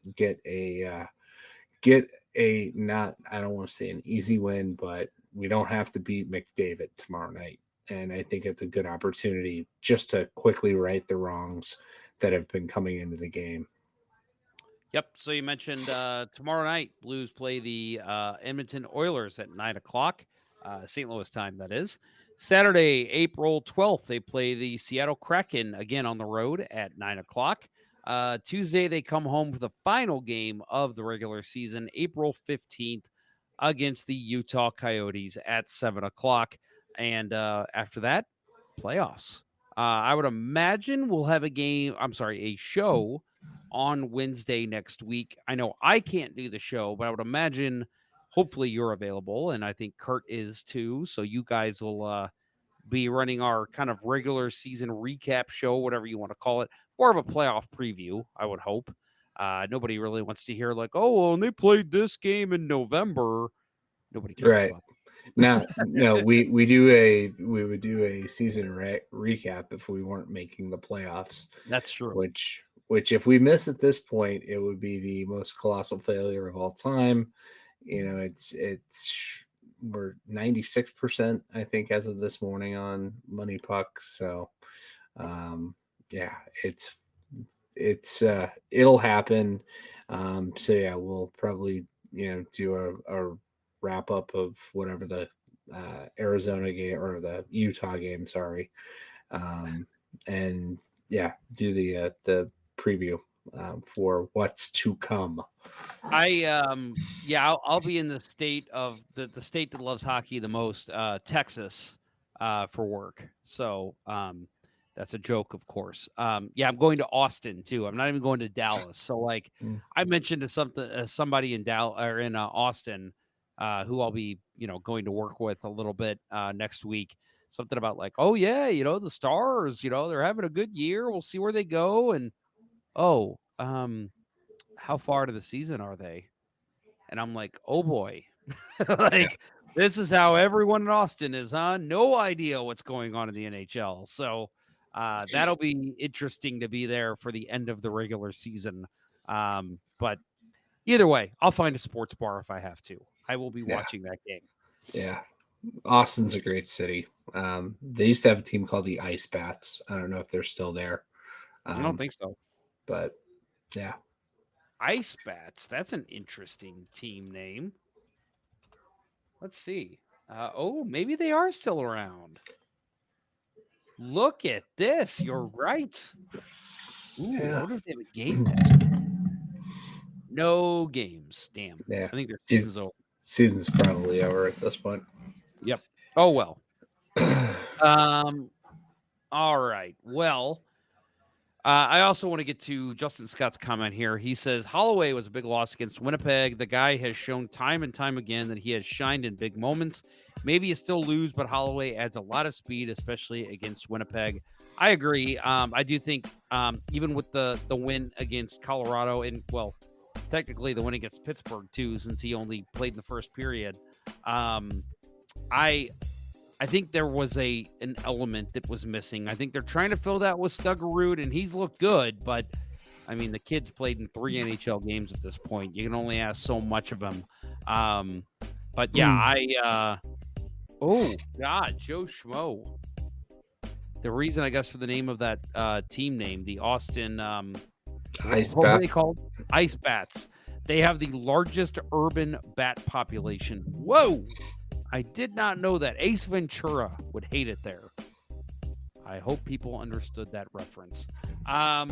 a not, I don't want to say an easy win, but we don't have to beat McDavid tomorrow night. And I think it's a good opportunity just to quickly right the wrongs that have been coming into the game. Yep. So you mentioned tomorrow night, Blues play the Edmonton Oilers at 9:00, St. Louis time, that is. Saturday, April 12th, they play the Seattle Kraken again on the road at 9:00. Tuesday, they come home for the final game of the regular season, April 15th, against the Utah Coyotes at 7:00. And after that, playoffs. I would imagine we'll have a show on Wednesday next week. I know I can't do the show, but I would imagine hopefully you're available, and I think Kurt is too. So you guys will be running our kind of regular season recap show, whatever you want to call it, more of a playoff preview, I would hope. Nobody really wants to hear like, oh, well, and they played this game in November. Nobody cares right. about Now, no, we would do a season recap if we weren't making the playoffs. That's true. Which if we miss at this point, it would be the most colossal failure of all time. We're 96%, I think, as of this morning on Money Puck. So, it'll happen. We'll probably, do a wrap up of whatever the Arizona game or the Utah game, sorry. Do the preview for what's to come. I'll be in the state of the state that loves hockey the most, Texas, for work. So that's a joke, of course. I'm going to Austin too. I'm not even going to Dallas. So I mentioned to somebody in Dallas or in Austin, who I'll be going to work with a little bit next week. Something about the Stars, they're having a good year. We'll see where they go. And how far into the season are they? And I'm like, oh boy, this is how everyone in Austin is, huh? No idea what's going on in the NHL. So that'll be interesting to be there for the end of the regular season. But either way, I'll find a sports bar if I have to. I will be watching that game. Yeah. Austin's a great city. They used to have a team called the Ice Bats. I don't know if they're still there. I don't think so. But yeah. Ice Bats. That's an interesting team name. Let's see. Maybe they are still around. Look at this. You're right. Ooh, I wonder if they have a game next week. No games. Damn. Yeah. I think their season's over. Season's probably over at this point. Yep. Oh, well. All right. Well, I also want to get to Justin Scott's comment here. He says, Holloway was a big loss against Winnipeg. The guy has shown time and time again that he has shined in big moments. Maybe you still lose, but Holloway adds a lot of speed, especially against Winnipeg. I agree. I do think even with the win against Colorado and, technically the win against Pittsburgh too, since he only played in the first period. I think there was an element that was missing. I think they're trying to fill that with Stuggerud, and he's looked good, but I mean, the kid's played in 3 NHL games at this point. You can only ask so much of him. But yeah, Joe Schmo. The reason, I guess, for the name of that team name, the Austin Ice what Bats. are they called? Ice Bats. They have the largest urban bat population. Whoa! I did not know that. Ace Ventura would hate it there. I hope people understood that reference. I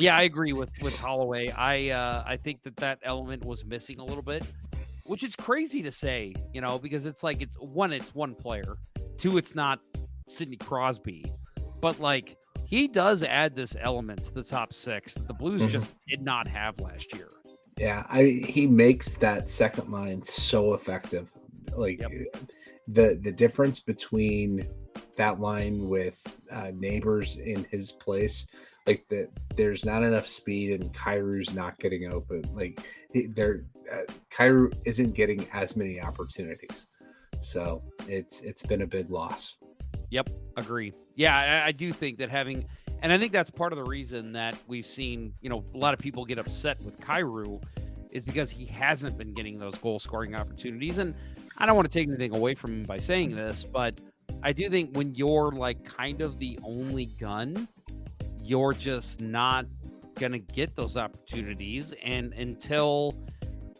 agree with Holloway. I think that element was missing a little bit, which is crazy to say, because it's one player. 2, it's not Sidney Crosby, but he does add this element to the top 6 that the Blues just did not have last year. Yeah, he makes that second line so effective. Like Yep. the difference between that line with Neighbors in his place, like there's not enough speed and Kairu's not getting open. Like Kairu isn't getting as many opportunities, so it's been a big loss. Yep, agree. Yeah, I do think that and I think that's part of the reason that we've seen, a lot of people get upset with Kairu is because he hasn't been getting those goal scoring opportunities. And I don't want to take anything away from him by saying this, but I do think when you're like kind of the only gun, you're just not going to get those opportunities. And until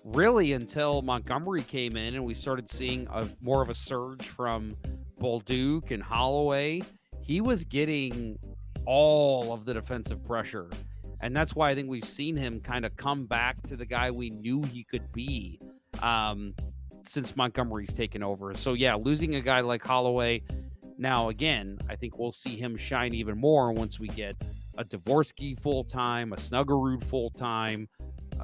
Montgomery came in and we started seeing more of a surge from Bolduc and Holloway, he was getting all of the defensive pressure. And that's why I think we've seen him kind of come back to the guy we knew he could be since Montgomery's taken over. So, yeah, losing a guy like Holloway. Now, again, I think we'll see him shine even more once we get a Dvorsky full-time, a Snuggerud full-time,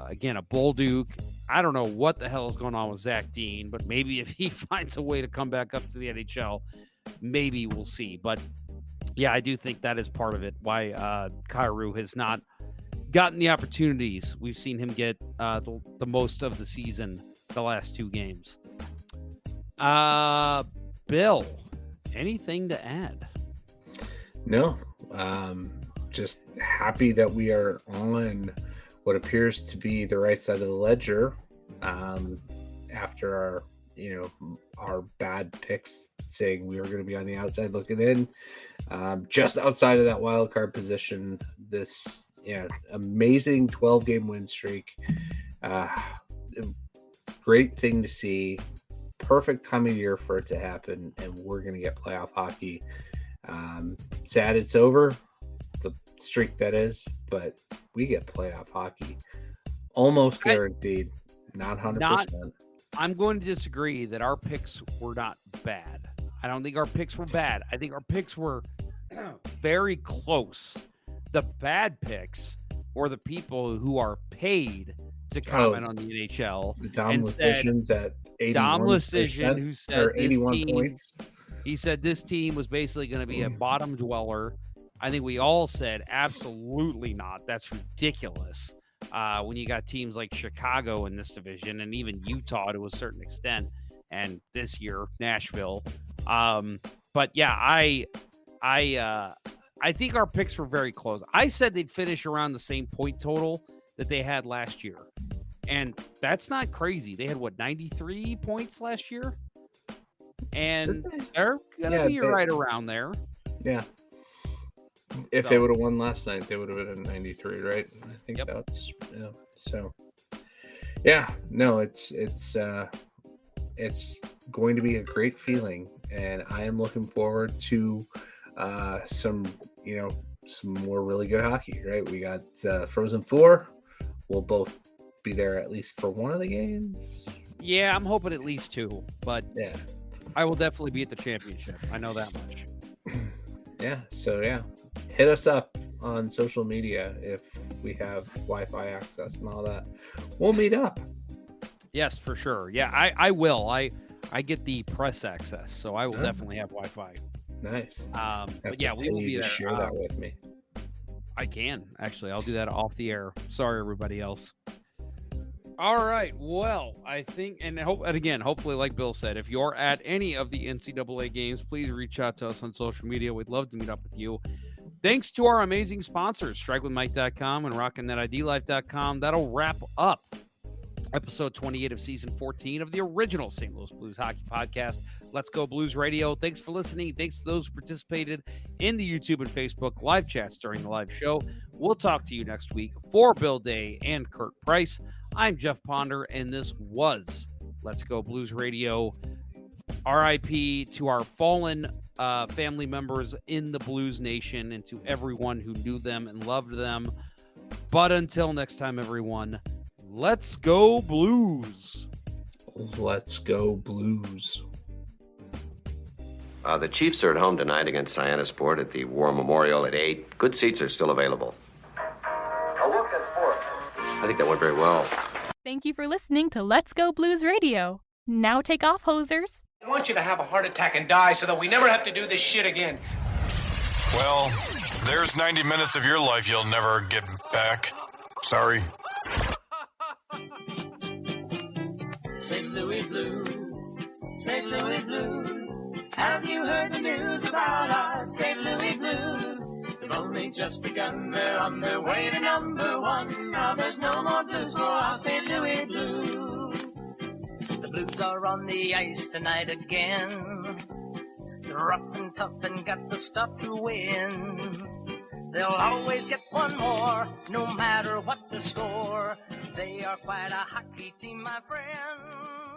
again, a Bolduc. I don't know what the hell is going on with Zach Dean, but maybe if he finds a way to come back up to the NHL, maybe we'll see. But, yeah, I do think that is part of it, why Kairu has not gotten the opportunities. We've seen him get the most of the season the last 2 games. Bill, anything to add? No. Just happy that we are on what appears to be the right side of the ledger after our bad picks saying we were going to be on the outside looking in, just outside of that wild card position. This amazing 12-game win streak, great thing to see, perfect time of year for it to happen, and we're going to get playoff hockey. Sad it's over, the streak that is, but we get playoff hockey almost guaranteed. Not 100%. I'm going to disagree that our picks were not bad. I don't think our picks were bad. I think our picks were very close. The bad picks were the people who are paid to comment on the NHL. The Dom Lecisions at 81%. Dom Lecision, who said 81 points. He said this team was basically going to be a bottom dweller. I think we all said absolutely not. That's ridiculous. When you got teams like Chicago in this division and even Utah to a certain extent, and this year Nashville. But yeah, I think our picks were very close. I said they'd finish around the same point total that they had last year. And that's not crazy. They had 93 points last year? And they're going to be right around there. Yeah. If they would have won last night, they would have been at 93, right? I think that's so. Yeah, no, it's going to be a great feeling, and I am looking forward to some more really good hockey. Right, we got Frozen Four. We'll both be there at least for one of the games. Yeah, I'm hoping at least 2, but yeah, I will definitely be at the championship. I know that much. Yeah, so yeah. Hit us up on social media if we have Wi-Fi access and all that. We'll meet up. Yes, for sure. Yeah, I will. I get the press access, so I will definitely have Wi-Fi. Nice. But yeah, we will be there. Share that with me. I can, actually. I'll do that off the air. Sorry, everybody else. All right. Well, I think, and again, hopefully, like Bill said, if you're at any of the NCAA games, please reach out to us on social media. We'd love to meet up with you. Thanks to our amazing sponsors, StrikeWithMike.com and RockinThatIDLife.com. That'll wrap up episode 28 of season 14 of the original St. Louis Blues Hockey Podcast. Let's Go Blues Radio. Thanks for listening. Thanks to those who participated in the YouTube and Facebook live chats during the live show. We'll talk to you next week. For Bill Day and Kurt Price, I'm Jeff Ponder, and this was Let's Go Blues Radio. RIP to our fallen family members in the Blues Nation and to everyone who knew them and loved them. But until next time, everyone, let's go Blues. Let's go Blues. The Chiefs are at home tonight against Cyanosport at the War Memorial at 8. Good seats are still available. A look at fourth. I think that went very well. Thank you for listening to Let's Go Blues Radio. Now take off, hosers. I want you to have a heart attack and die so that we never have to do this shit again. Well, there's 90 minutes of your life you'll never get back. Sorry. St. Louis Blues, St. Louis Blues. Have you heard the news about our St. Louis Blues? They've only just begun, they're on their way to number one. Now there's no more blues for our St. Louis Blues. The Blues are on the ice tonight again. They're rough and tough and got the stuff to win. They'll always get one more, no matter what the score. They are quite a hockey team, my friend.